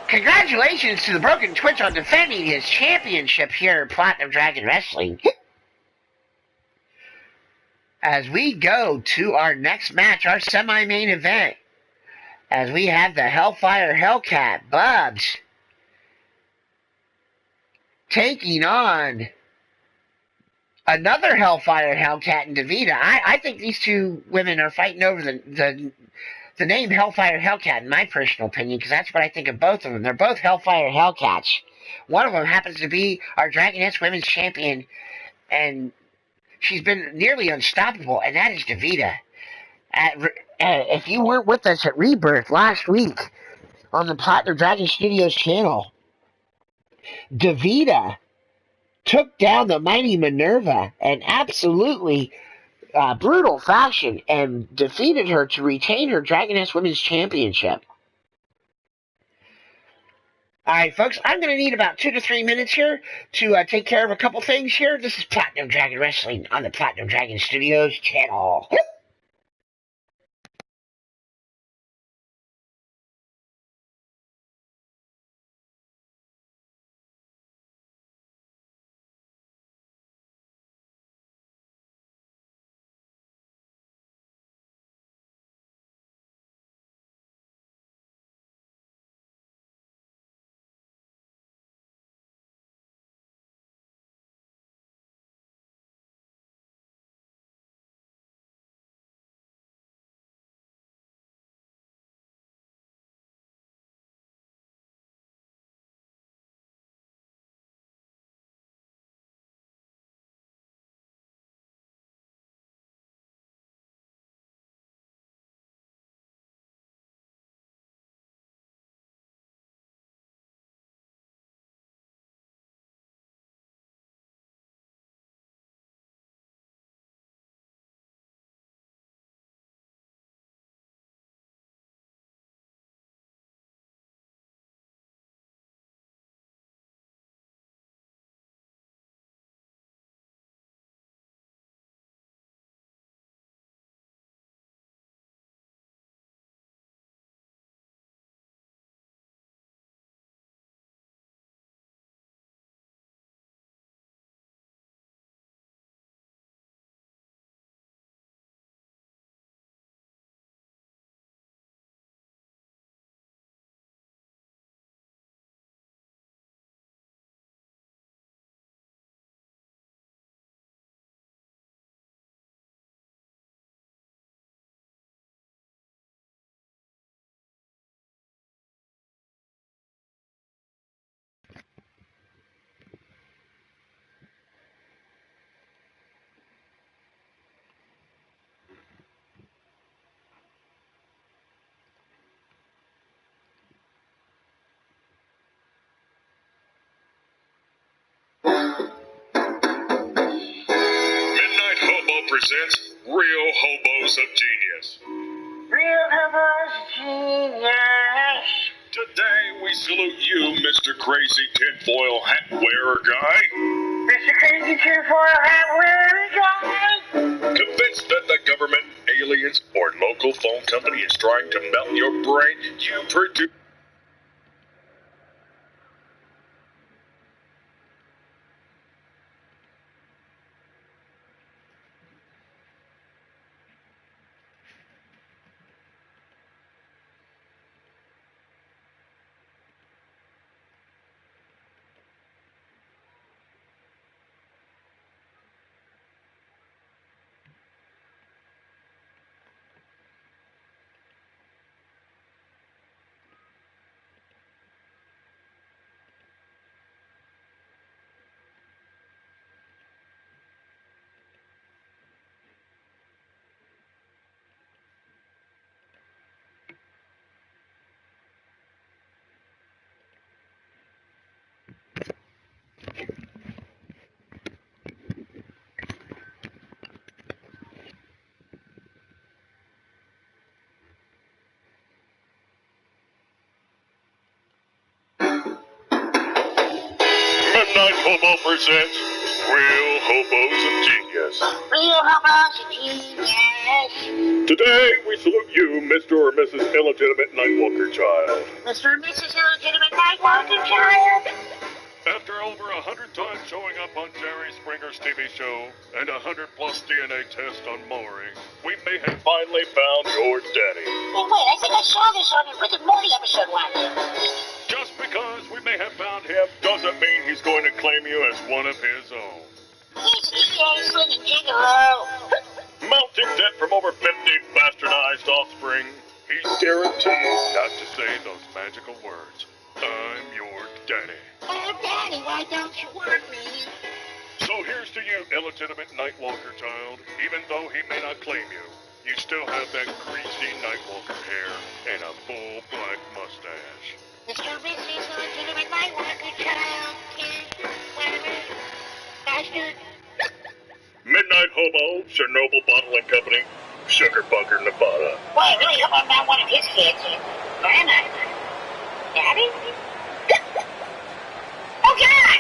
Congratulations to the Broken Twitch on defending his championship here at Platinum Dragon Wrestling. As we go to our next match, our semi-main event, as we have the Hellfire Hellcat, Bubs, taking on another Hellfire Hellcat and DeVita. I think these two women are fighting over the the name Hellfire Hellcat, in my personal opinion, because that's what I think of both of them. They're both Hellfire Hellcats. One of them happens to be our Dragoness Women's Champion, and she's been nearly unstoppable, and that is Davida. If you weren't with us at Rebirth last week on the Platinum Dragon Studios channel, Davida took down the mighty Minerva in absolutely brutal fashion and defeated her to retain her Dragoness Women's Championship. Alright, folks, I'm going to need about 2 to 3 minutes here to take care of a couple things here. This is Platinum Dragon Wrestling on the Platinum Dragon Studios channel. Presents Real Hobos of Genius. Real Hobos of Genius. Today we salute you, Mr. Crazy Tinfoil Hat Wearer Guy. Mr. Crazy Tinfoil Hat Wearer Guy. Convinced that the government, aliens, or local phone company is trying to melt your brain, you produce... Midnight Hobo presents Real Hobos of Genius. Real Hobos of Genius. Today we salute you, Mr. or Mrs. Illegitimate Nightwalker Child. Mr. and Mrs. Illegitimate Nightwalker Child. After over 100 times showing up on Jerry Springer's TV show and 100+ DNA tests on Maury, we may have finally found your daddy. Hey, wait, I think I saw this on the Rick and Morty episode once. Just because we may have found him doesn't mean he's going to claim you as one of his own. He's a DA-slinging gigolo. Mounting debt from over 50 bastardized offspring, he's guarantee not to say those magical words. I'm your daddy. Oh, Daddy, why don't you want me? So here's to you, illegitimate Nightwalker child. Even though he may not claim you, you still have that greasy Nightwalker hair and a full black mustache. Mr. Mrs. Legitimate Nightwalker child, kid, whatever, bastard. Midnight Hobo, Chernobyl Bottling Company, Sugar Bunker, Nevada. Boy, I really hope I'm not one of his kids. Or am I? Daddy? Oh, God!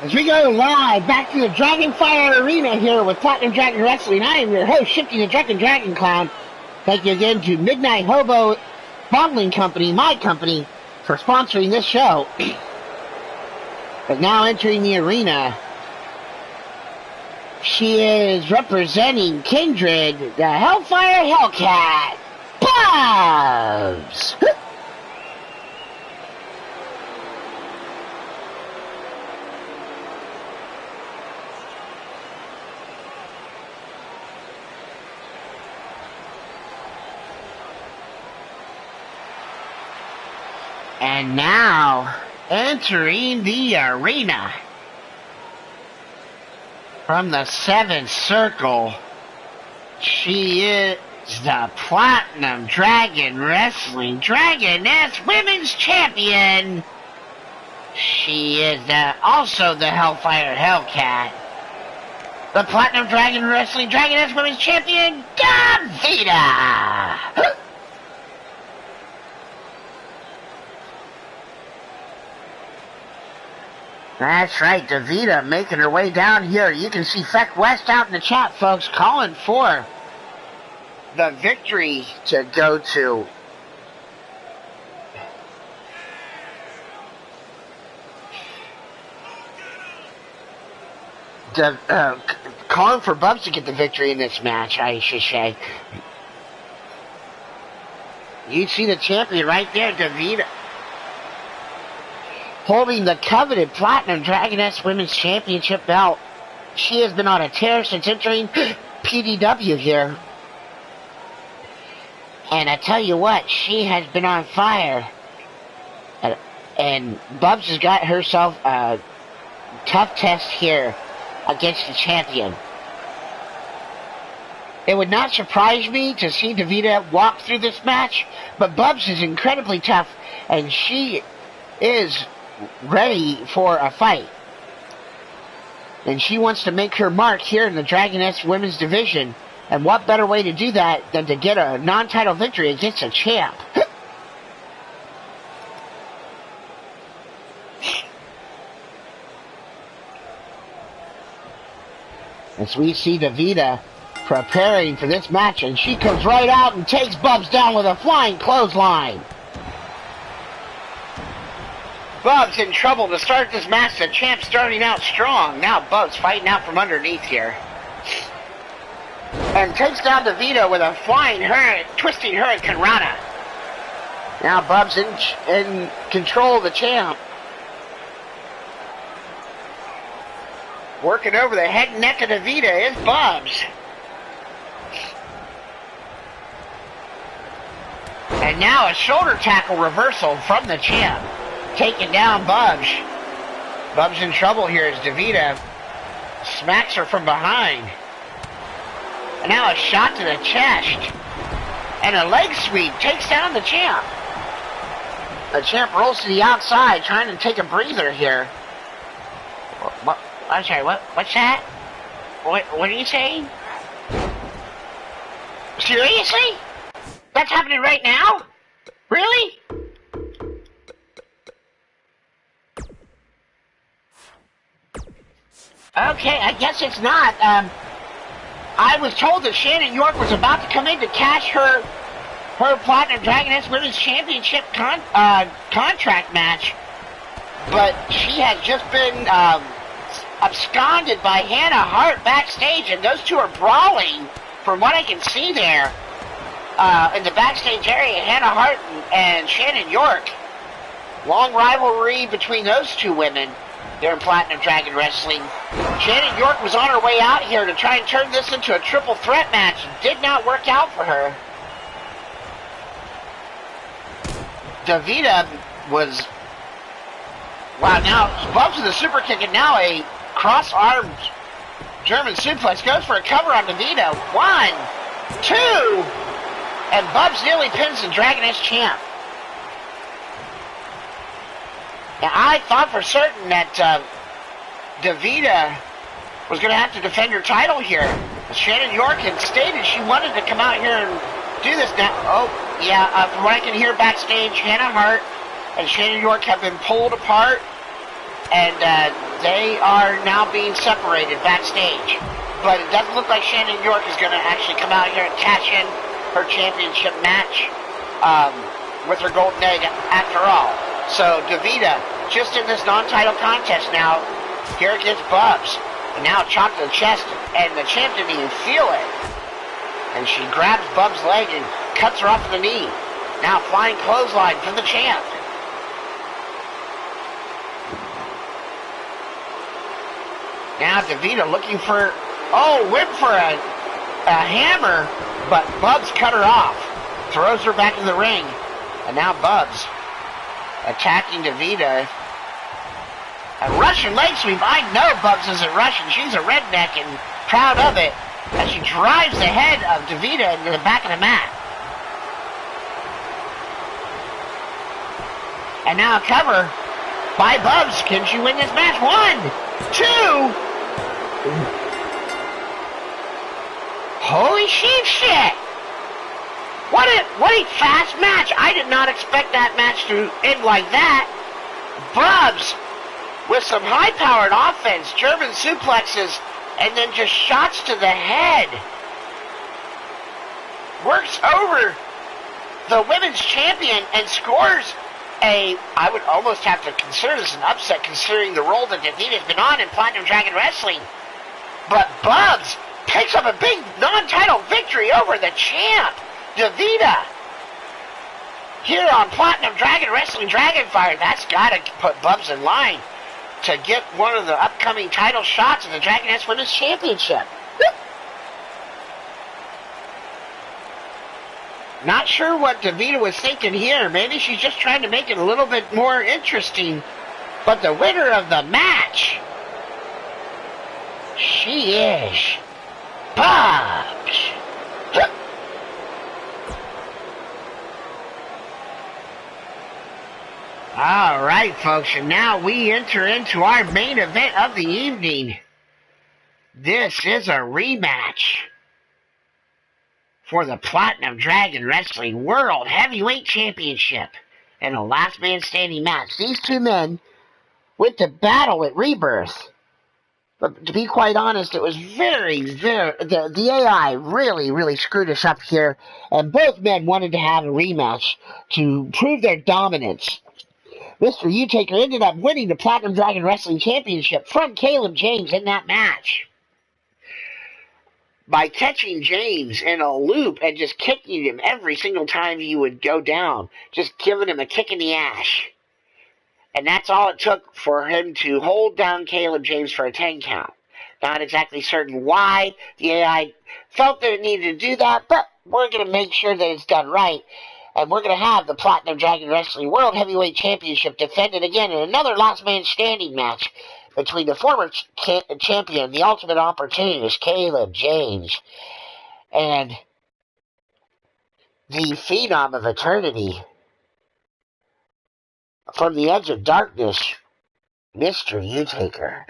As we go live back to the Dragonfire Arena here with Platinum Dragon Wrestling, I am your host, Shifty the Drunken Dragon Clown. Thank you again to Midnight Hobo Bottling Company, my company, for sponsoring this show. But now entering the arena, she is representing Kindred, the Hellfire Hellcat, Bubs! And now, entering the arena, from the 7th Circle, she is the Platinum Dragon Wrestling Dragoness Women's Champion. She is also the Hellfire Hellcat, the Platinum Dragon Wrestling Dragoness Women's Champion, Davida. That's right, Davida making her way down here. You can see Feck West out in the chat, folks, calling for the victory to go to. Calling for Bubs to get the victory in this match, I should say. You see the champion right there, Davida, holding the coveted Platinum Dragoness Women's Championship belt. She has been on a tear since entering PDW here. And I tell you what, she has been on fire. And Bubs has got herself a tough test here against the champion. It would not surprise me to see Davida walk through this match, but Bubs is incredibly tough, and she is ready for a fight. And she wants to make her mark here in the Dragoness Women's Division. And what better way to do that than to get a non-title victory against a champ? As we see Davida preparing for this match, and she comes right out and takes Bubs down with a flying clothesline. Bubs in trouble to start this match. The champ starting out strong. Now Bubs fighting out from underneath here. And takes down Davida with a flying twisting Hurricane Rana. Now Bubs in control of the champ. Working over the head and neck of Davida is Bubs. And now a shoulder tackle reversal from the champ. Taking down Bubs. Bubs in trouble here as Davida smacks her from behind. And now a shot to the chest. And a leg sweep takes down the champ. The champ rolls to the outside trying to take a breather here. What? I'm sorry, what's that? What are you saying? Seriously? That's happening right now? Really? Okay, I guess it's not. I was told that Shannon York was about to come in to cash her Platinum Dragoness Women's Championship contract match, but she has just been absconded by Hannah Hart backstage, and those two are brawling, from what I can see there, in the backstage area. Hannah Hart and Shannon York. Long rivalry between those two women. They're in Platinum Dragon Wrestling. Janet York was on her way out here to try and turn this into a triple threat match. Did not work out for her. Davida was... Wow, now bumps with the super kick and now a cross-armed German suplex. Goes for a cover on Davida. 1, 2, and Bubs nearly pins the Dragoness champ. Now, I thought for certain that Davida was going to have to defend her title here. Shannon York had stated she wanted to come out here and do this now. Oh, yeah, from what I can hear backstage, Hannah Hart and Shannon York have been pulled apart, and they are now being separated backstage. But it doesn't look like Shannon York is going to actually come out here and cash in her championship match with her golden egg after all. So Davida, just in this non-title contest now, here gets Bubs. And now chopped to the chest, and the champ didn't even feel it. And she grabs Bubs' leg and cuts her off the knee. Now flying clothesline from the champ. Now Davida looking for, whip for a hammer, but Bubs cut her off. Throws her back in the ring. And now Bubs attacking Davida. A Russian leg sweep. I know Bubs isn't Russian. She's a redneck and proud of it. As she drives the head of Davida into the back of the mat. And now a cover by Bubs. Can she win this match? 1, 2. Holy shit. What a fast match. I did not expect that match to end like that. Bubs with some high-powered offense, German suplexes, and then just shots to the head. Works over the women's champion and scores I would almost have to consider this an upset considering the role that Davida's been on in Platinum Dragon Wrestling. But Bubs picks up a big non-title victory over the champ, Davida. Here on Platinum Dragon Wrestling Dragonfire, that's got to put Bubs in line to get one of the upcoming title shots of the Dragoness Women's Championship. Not sure what Davida was thinking here. Maybe she's just trying to make it a little bit more interesting. But the winner of the match, she is Bubs. All right, folks, and now we enter into our main event of the evening. This is a rematch for the Platinum Dragon Wrestling World Heavyweight Championship in a last man standing match. These two men went to battle at Rebirth. But to be quite honest, it was the AI really screwed us up here, and both men wanted to have a rematch to prove their dominance. Mr. U-Taker ended up winning the Platinum Dragon Wrestling Championship from Caleb James in that match by catching James in a loop and just kicking him every single time he would go down, just giving him a kick in the ass. And that's all it took for him to hold down Caleb James for a 10 count. Not exactly certain why the AI felt that it needed to do that, but we're going to make sure that it's done right. And we're going to have the Platinum Dragon Wrestling World Heavyweight Championship defended again in another last man standing match between the former champion, the Ultimate Opportunist, Caleb James, and the Phenom of Eternity from the Edge of Darkness, Mr. U-Taker.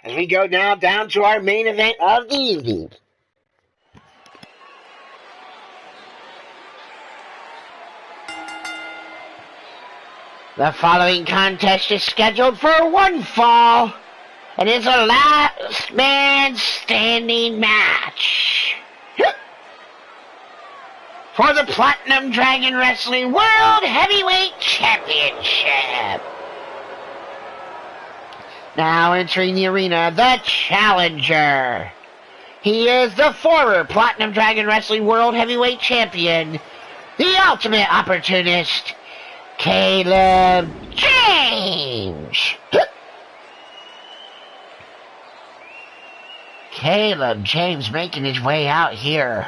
As we go now down to our main event of the evening. The following contest is scheduled for one fall, and is a last man standing match for the Platinum Dragon Wrestling World Heavyweight Championship. Now entering the arena, the challenger, He is the former Platinum Dragon Wrestling World Heavyweight Champion, the ultimate opportunist, Caleb James. Caleb James making his way out here.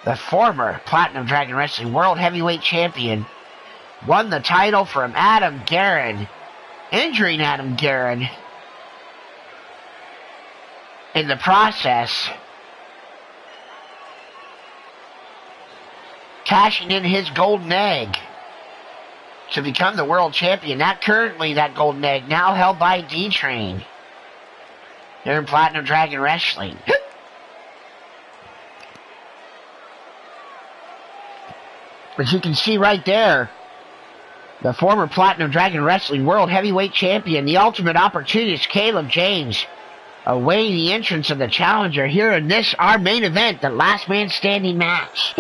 The former Platinum Dragon Wrestling World Heavyweight Champion won the title from Adam Guerin, injuring Adam Guerin in the process, cashing in his golden egg to become the world champion. Not currently that golden egg, now held by D-Train. They're in Platinum Dragon Wrestling. As you can see right there, the former Platinum Dragon Wrestling World Heavyweight Champion, the ultimate opportunist, Caleb James, awaiting the entrance of the challenger here in this, our main event, the last man standing match.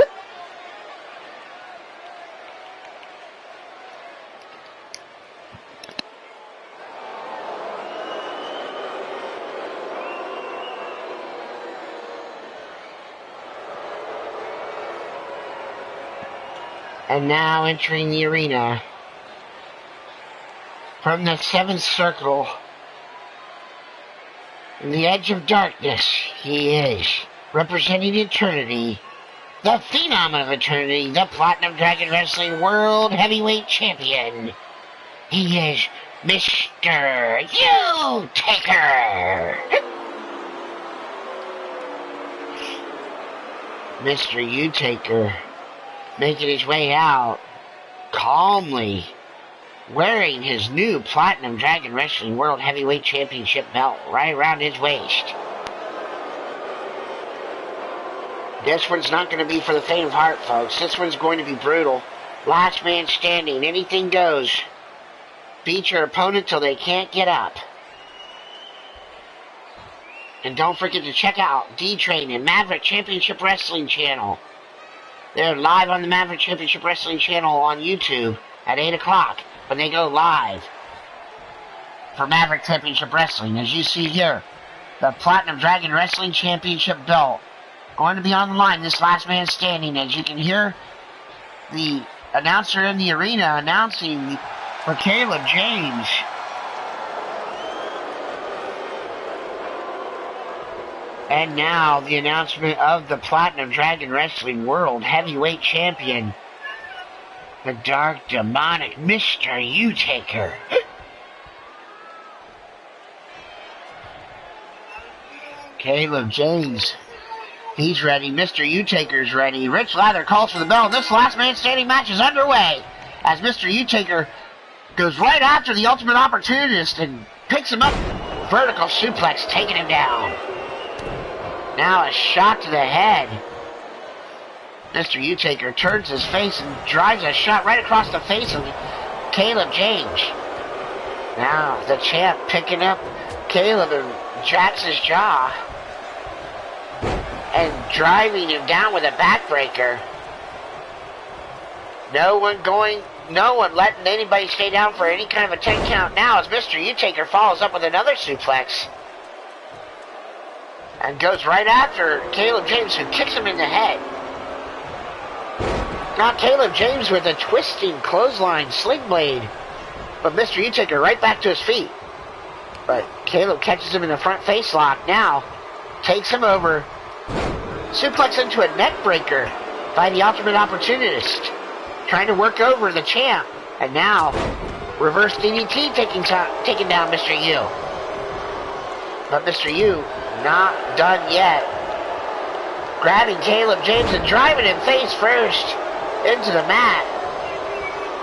And now entering the arena from the 7th circle, in the edge of darkness, he is representing eternity, the Phenom of Eternity, the Platinum Dragon Wrestling World Heavyweight Champion. He is Mr. U-Taker. Mr. U-Taker making his way out calmly, wearing his new Platinum Dragon Wrestling World Heavyweight Championship belt right around his waist. This one's not going to be for the faint of heart, folks. This one's going to be brutal. Last man standing. Anything goes. Beat your opponent till they can't get up. And don't forget to check out D-Train and Maverick Championship Wrestling Channel. They're live on the Maverick Championship Wrestling Channel on YouTube at 8 o'clock when they go live for Maverick Championship Wrestling. As you see here, the Platinum Dragon Wrestling Championship belt going to be on the line, this last man standing. As you can hear the announcer in the arena announcing for Caleb James. And now the announcement of the Platinum Dragon Wrestling World Heavyweight Champion, the dark, demonic Mr. U-Taker. Caleb James, he's ready. Mr. U-Taker's ready. Rich Lather calls for the bell. This last man standing match is underway as Mr. U-Taker goes right after the ultimate opportunist and picks him up. Vertical suplex, taking him down. Now a shot to the head. Mr. U-Taker turns his face and drives a shot right across the face of Caleb James. Now the champ picking up Caleb and Jax's jaw and driving him down with a backbreaker. No one letting anybody stay down for any kind of a 10 count now as Mr. U-Taker follows up with another suplex and goes right after Caleb James, who kicks him in the head. Now Caleb James with a twisting clothesline sling blade, but Mr. U-Taker right back to his feet. But Caleb catches him in the front face lock. Now takes him over, suplex into a neck breaker by the ultimate opportunist, trying to work over the champ. And now reverse DDT taking down Mr. U. But Mr. U not done yet. Grabbing Caleb James and driving him face first into the mat.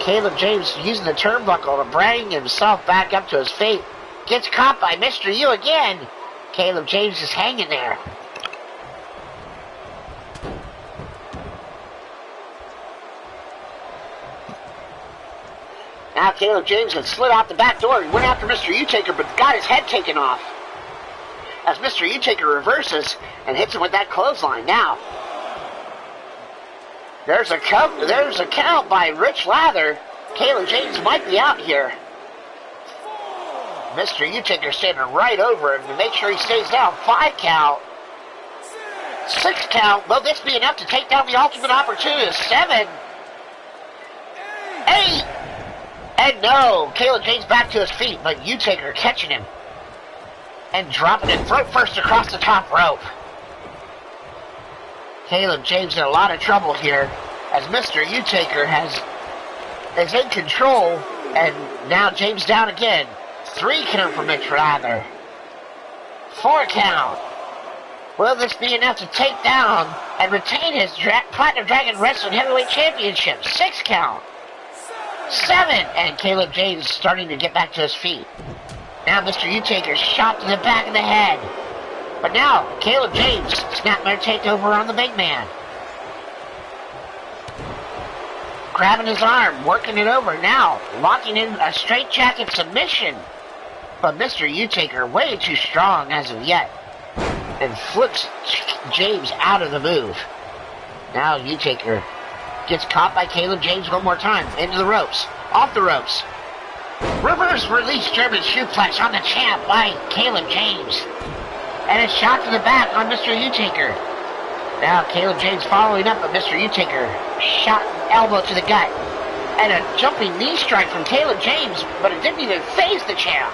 Caleb James using the turnbuckle to bring himself back up to his feet. Gets caught by Mr. U again. Caleb James is hanging there. Now Caleb James had slid out the back door and went after Mr. U-Taker, but got his head taken off as Mr. U-Taker reverses and hits him with that clothesline. Now there's a count by Rich Lather. Caleb James might be out here. Mr. U-Taker standing right over him to make sure he stays down. 5 count. 6 count. Will this be enough to take down the ultimate opportunist? 7. 8. And no. Caleb James back to his feet, but Utaker catching him. And dropping it throat first across the top rope. Caleb James in a lot of trouble here, as Mr. Utaker is in control, and now James down again. 3 count for Mitch Rather. 4 count. Will this be enough to take down and retain his Platinum Dragon Wrestling Heavyweight Championship? 6 count. 7, and Caleb James starting to get back to his feet. Now Mr. Utaker shot to the back of the head. But now, Caleb James, snapmare takeover on the big man. Grabbing his arm, working it over. Now, locking in a straight jacket submission. But Mr. Utaker, way too strong as of yet. And flips James out of the move. Now Utaker gets caught by Caleb James one more time. Into the ropes. Off the ropes. Reverse release German suplex on the champ by Caleb James. And a shot to the back on Mr. Utaker. Now Caleb James following up, but Mr. Utaker shot elbow to the gut. And a jumping knee strike from Caleb James, but it didn't even phase the champ.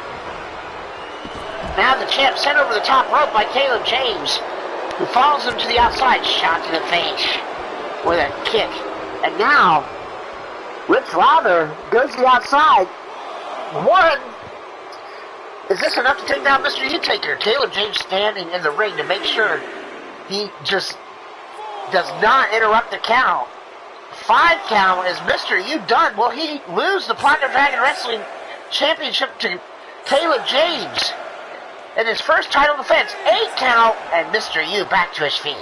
Now the champ sent over the top rope by Caleb James, who follows him to the outside. Shot to the face with a kick. And now, Rich Lauder goes to the outside. 1. Is this enough to take down Mr. Utaker? Caleb James standing in the ring to make sure he just does not interrupt the count. 5 count. Is Mr. U done? Will he lose the Platinum Dragon Wrestling Championship to Caleb James in his first title defense? 8 count, and Mr. U back to his feet.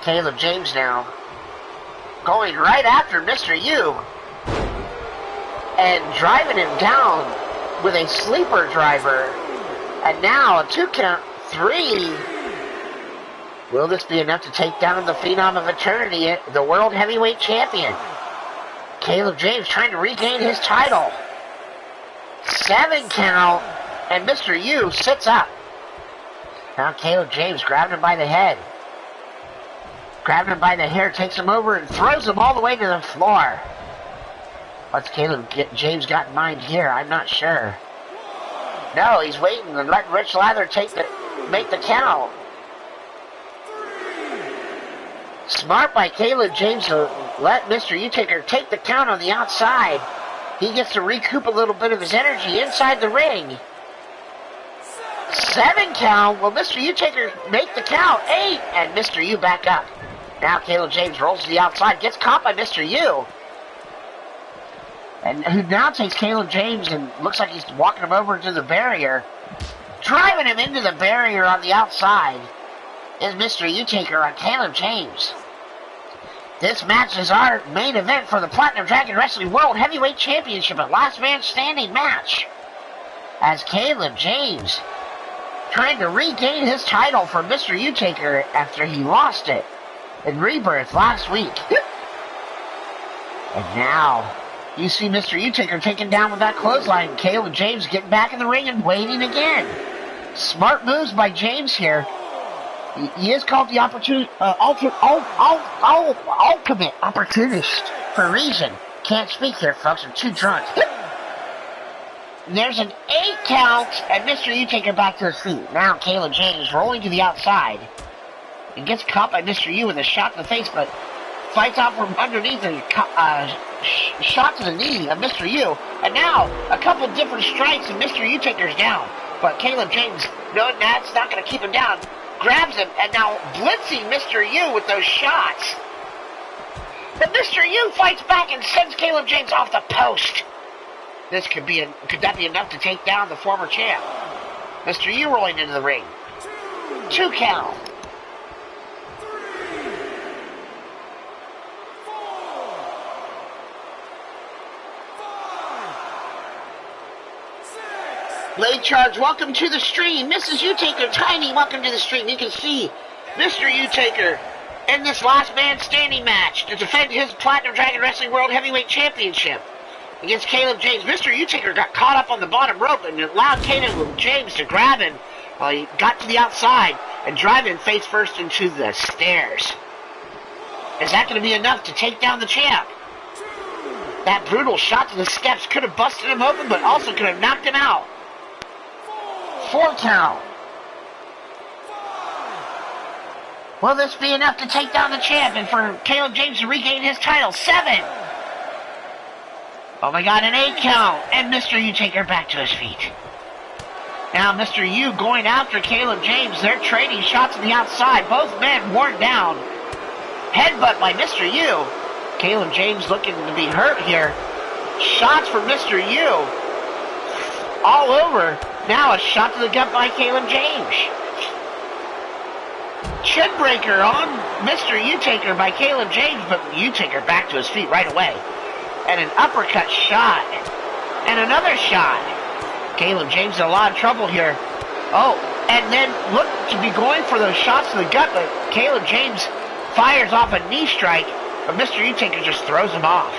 Caleb James now going right after Mr. U and driving him down with a sleeper driver. And now a 2 count. 3. Will this be enough to take down the Phenom of Eternity, the World Heavyweight Champion? Caleb James trying to regain his title. 7 count. And Mr. U sits up. Now Caleb James grabbing him by the head. Grabbing him by the hair, takes him over and throws him all the way to the floor. What's Caleb James got in mind here? I'm not sure. No, he's waiting and letting Rich Lather make the count. Smart by Caleb James to let Mr. Utaker take the count on the outside. He gets to recoup a little bit of his energy inside the ring. 7 count. Will Mr. Utaker make the count? 8, and Mr. U back up. Now Caleb James rolls to the outside, gets caught by Mr. U. And who now takes Caleb James and looks like he's walking him over to the barrier. Driving him into the barrier on the outside is Mr. Utaker on Caleb James. This match is our main event for the Platinum Dragon Wrestling World Heavyweight Championship, a last man standing match. As Caleb James trying to regain his title from Mr. Utaker after he lost it in Rebirth last week. And now you see Mr. Utaker taken down with that clothesline. Caleb James getting back in the ring and waiting again. Smart moves by James here. He is called the ultimate opportunist for a reason. Can't speak here, folks. I'm too drunk. There's an 8 count, and Mr. Utaker back to his feet. Now Caleb James rolling to the outside. And gets caught by Mr. U with a shot to the face, but fights out from underneath and shot to the knee of Mr. U. And now a couple different strikes and Mr. Utaker's down. But Caleb James, knowing that's not going to keep him down, grabs him and now blitzing Mr. U with those shots. But Mr. U fights back and sends Caleb James off the post. This could that be enough to take down the former champ? Mr. U rolling into the ring. 2 count. Late charge, welcome to the stream. Mrs. Utaker, Tiny, welcome to the stream. You can see Mr. Utaker in this last man standing match to defend his Platinum Dragon Wrestling World Heavyweight Championship against Caleb James. Mr. Utaker got caught up on the bottom rope and allowed Caleb James to grab him while he got to the outside. and drive him face first into the stairs. Is that going to be enough to take down the champ? That brutal shot to the steps could have busted him open, but also could have knocked him out. 4 count. Will this be enough to take down the champ and for Caleb James to regain his title? 7. Oh my God, an 8 count. And Mr. U Taker back to his feet. Now Mr. U going after Caleb James. They're trading shots on the outside. Both men worn down. Headbutt by Mr. U. Caleb James looking to be hurt here. Shots from Mr. U. All over. Now a shot to the gut by Caleb James. Chin breaker on Mr. U-Taker by Caleb James, but U-Taker back to his feet right away. And an uppercut shot. And another shot. Caleb James in a lot of trouble here. Oh, and then look to be going for those shots to the gut, but Caleb James fires off a knee strike, but Mr. U-Taker just throws him off.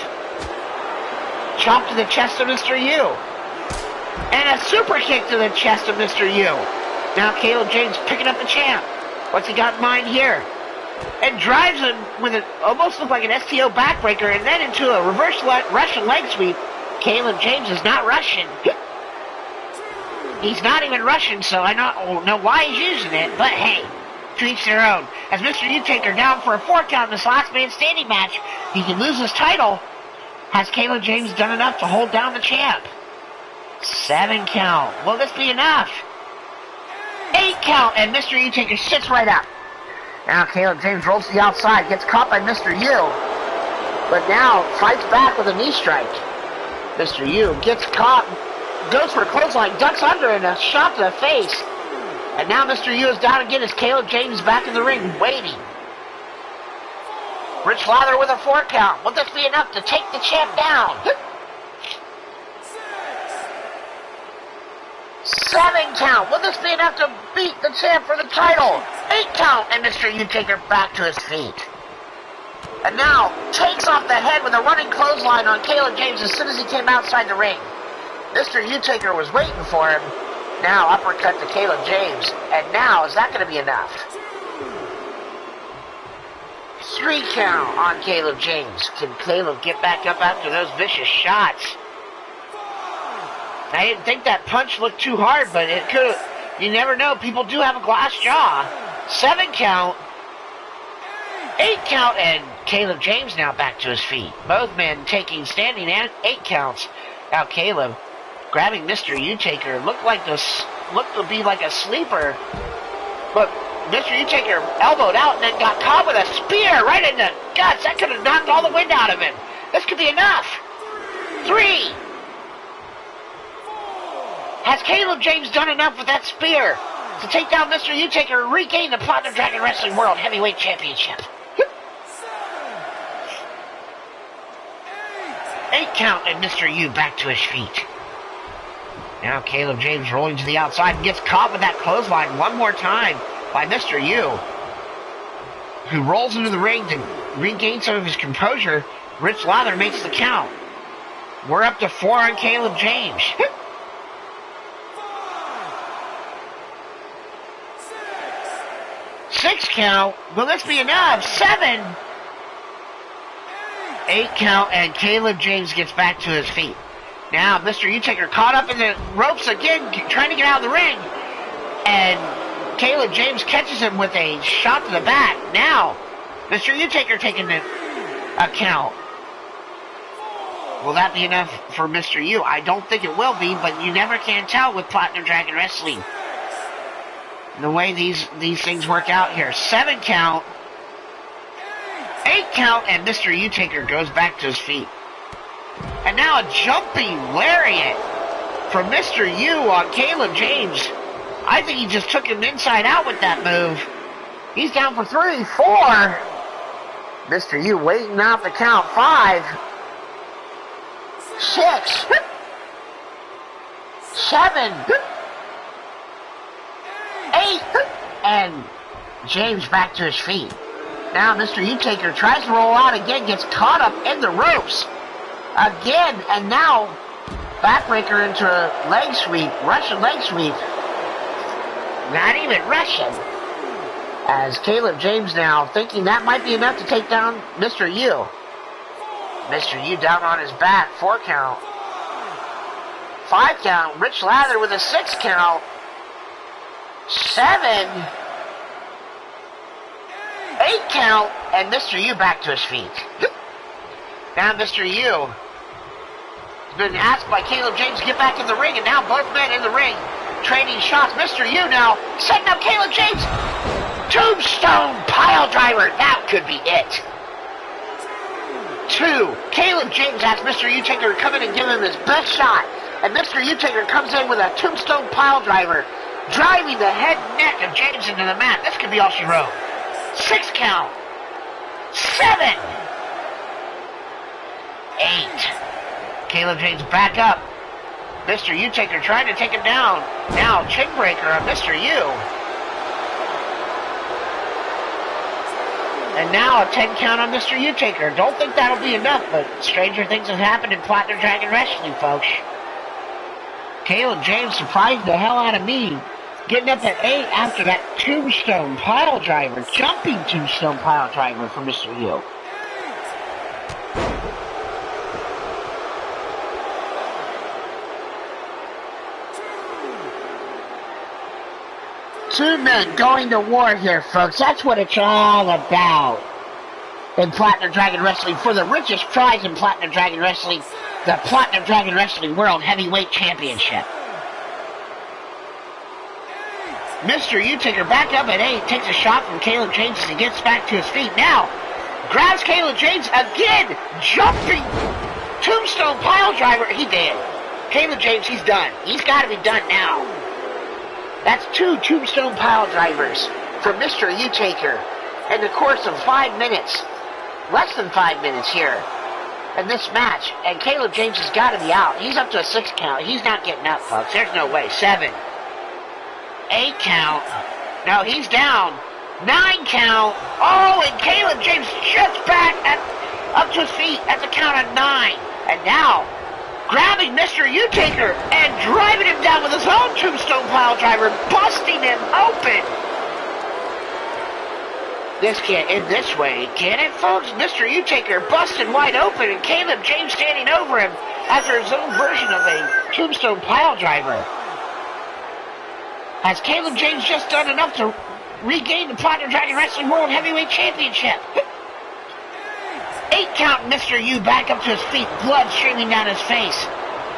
Chop to the chest of Mr. U. And a super kick to the chest of Mr. U. Now Caleb James picking up the champ. What's he got in mind here? And drives him with an almost looked like an STO backbreaker and then into a reverse Russian leg sweep. Caleb James is not Russian. He's not even Russian, so I don't know why he's using it, but hey, to each their own. As Mr. U-Taker down for a 4 count in this last man standing match, he can lose his title. Has Caleb James done enough to hold down the champ? 7 count. Will this be enough? 8 count, and Mr. U-Taker sits right up. Now Caleb James rolls to the outside, gets caught by Mr. U, but now fights back with a knee strike. Mr. U gets caught, goes for a clothesline, ducks under, and a shot to the face. And now Mr. U is down again as Caleb James back in the ring, waiting. Rich Lather with a 4 count. Will this be enough to take the champ down? 7 count. Will this be enough to beat the champ for the title? 8 count, and Mr. U-Taker back to his feet. And now takes off the head with a running clothesline on Caleb James as soon as he came outside the ring. Mr. U-Taker was waiting for him. Now uppercut to Caleb James. And now, is that going to be enough? 3 count on Caleb James. Can Caleb get back up after those vicious shots? I didn't think that punch looked too hard, but it could have. You never know. People do have a glass jaw. 7 count. 8 count, and Caleb James now back to his feet. Both men taking standing and 8 counts. Now Caleb grabbing Mr. U-Taker looked to be like a sleeper, but Mr. U-Taker elbowed out and then got caught with a spear right in the guts. That could have knocked all the wind out of him. This could be enough. 3. Has Caleb James done enough with that spear to take down Mr. U-Taker and regain the Platinum Dragon Wrestling World Heavyweight Championship? 8 count, and Mr. U back to his feet. Now Caleb James rolling to the outside and gets caught with that clothesline one more time by Mr. U, who rolls into the ring to regain some of his composure. Rich Lather makes the count. We're up to 4 on Caleb James. 6 count. Will this be enough? 7. 8 count, and Caleb James gets back to his feet. Now Mr. U-Taker caught up in the ropes again, trying to get out of the ring. And Caleb James catches him with a shot to the back. Now, Mr. U-Taker taking a count. Will that be enough for Mr. U? I don't think it will be, but you never can tell with Platinum Dragon Wrestling. The way these things work out here. 7 count. 8 count, and Mr. U-Taker goes back to his feet. And now a jumping lariat from Mr. U on Caleb James. I think he just took him inside out with that move. He's down for 3, 4. Mr. U waiting out the count. 5. 6. 7. 8. And James back to his feet. Now Mr. U-Taker tries to roll out again, gets caught up in the ropes again, and now backbreaker into a leg sweep, Russian leg sweep. Not even Russian. As Caleb James now thinking that might be enough to take down Mr. U. Mr. U down on his back, 4 count. 5 count, Rich Lather with a 6 count. 7. 8 count, and Mr. U back to his feet. Now Mr. U has been asked by Caleb James to get back in the ring, and now both men in the ring trading shots. Mr. U now setting up Caleb James. Tombstone pile driver, that could be it. 2. Caleb James asks Mr. U-Taker to come in and give him his best shot, and Mr. U-Taker comes in with a tombstone pile driver, driving the head and neck of James into the mat. This could be all she wrote. 6 count. 7. 8. Caleb James back up. Mr. U-Taker trying to take him down. Now chin breaker on Mr. U. And now a 10 count on Mr. U-Taker. Don't think that'll be enough, but stranger things have happened in Platinum Dragon Wrestling, folks. Caleb James surprised the hell out of me, getting up at 8 after that tombstone pile driver, jumping tombstone pile driver from Mr. U. Two men going to war here, folks. That's what it's all about in Platinum Dragon Wrestling. For the richest prize in Platinum Dragon Wrestling, the Platinum Dragon Wrestling World Heavyweight Championship. Mr. U-Taker back up at 8, takes a shot from Caleb James as he gets back to his feet. Now, grabs Caleb James again, jumping tombstone pile driver. He did. Caleb James, he's done. He's got to be done now. That's 2 tombstone pile drivers from Mr. U-Taker in the course of 5 minutes. Less than 5 minutes here in this match. And Caleb James has got to be out. He's up to a 6 count. He's not getting up, folks. There's no way. 7. 8 count. No, he's down. 9 count. Oh, and Caleb James just back up to his feet at the count of 9. And now, grabbing Mr. U-Taker and driving him down with his own tombstone pile driver, busting him open. This can't end this way, can it, folks? Mr. U-Taker busted wide open and Caleb James standing over him after his own version of a tombstone pile driver. Has Caleb James just done enough to regain the Platinum Dragon Wrestling World Heavyweight Championship? 8 count, Mr. U back up to his feet, blood streaming down his face.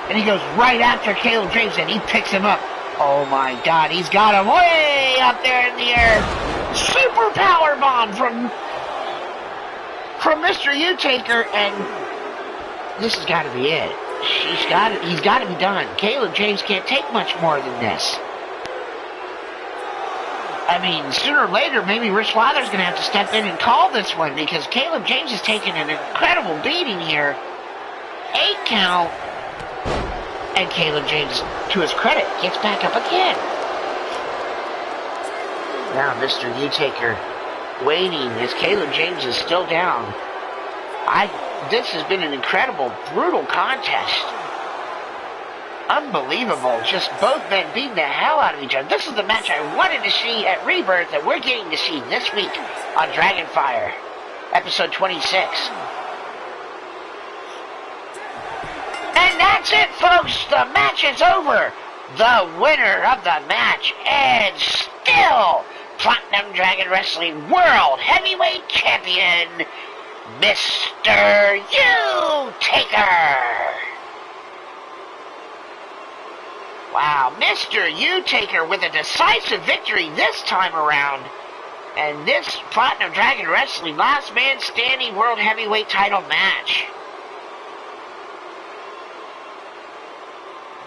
And he goes right after Caleb James and he picks him up. Oh my God, he's got him way up there in the air. Super power bomb from Mr. U-Taker, and this has got to be it. He's got to be done. Caleb James can't take much more than this. I mean, sooner or later, maybe Rich Lather's going to have to step in and call this one, because Caleb James has taken an incredible beating here. 8 count. And Caleb James, to his credit, gets back up again. Now Mr. U-Taker waiting as Caleb James is still down. This has been an incredible, brutal contest. Unbelievable. Just both men beating the hell out of each other. This is the match I wanted to see at Rebirth that we're getting to see this week on Dragonfire, episode 26. And that's it, folks. The match is over. The winner of the match, and still Platinum Dragon Wrestling World Heavyweight Champion, Mr. U-Taker. Wow, Mr. U-Taker with a decisive victory this time around. And this Platinum Dragon Wrestling Last Man Standing World Heavyweight title match.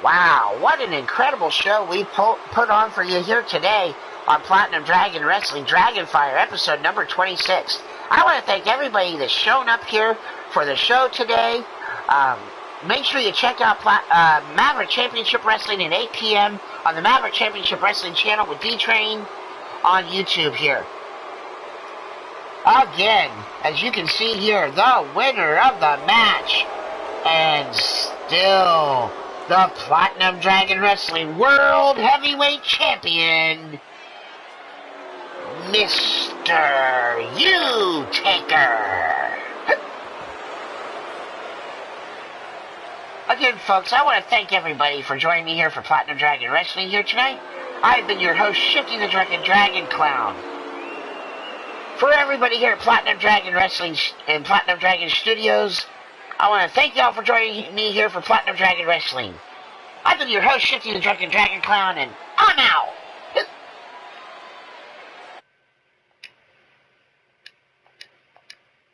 Wow, what an incredible show we put on for you here today on Platinum Dragon Wrestling Dragonfire, episode number 26. I want to thank everybody that's shown up here for the show today. Make sure you check out Maverick Championship Wrestling at 8 p.m. on the Maverick Championship Wrestling channel with D-Train on YouTube here. Again, as you can see here, the winner of the match, and still the Platinum Dragon Wrestling World Heavyweight Champion, Mr. U-Taker. Again, folks, I want to thank everybody for joining me here for Platinum Dragon Wrestling here tonight. I've been your host, Shifty the Drunken Dragon Clown. For everybody here at Platinum Dragon Wrestling and Platinum Dragon Studios, I want to thank y'all for joining me here for Platinum Dragon Wrestling. I've been your host, Shifty the Drunken Dragon Clown, and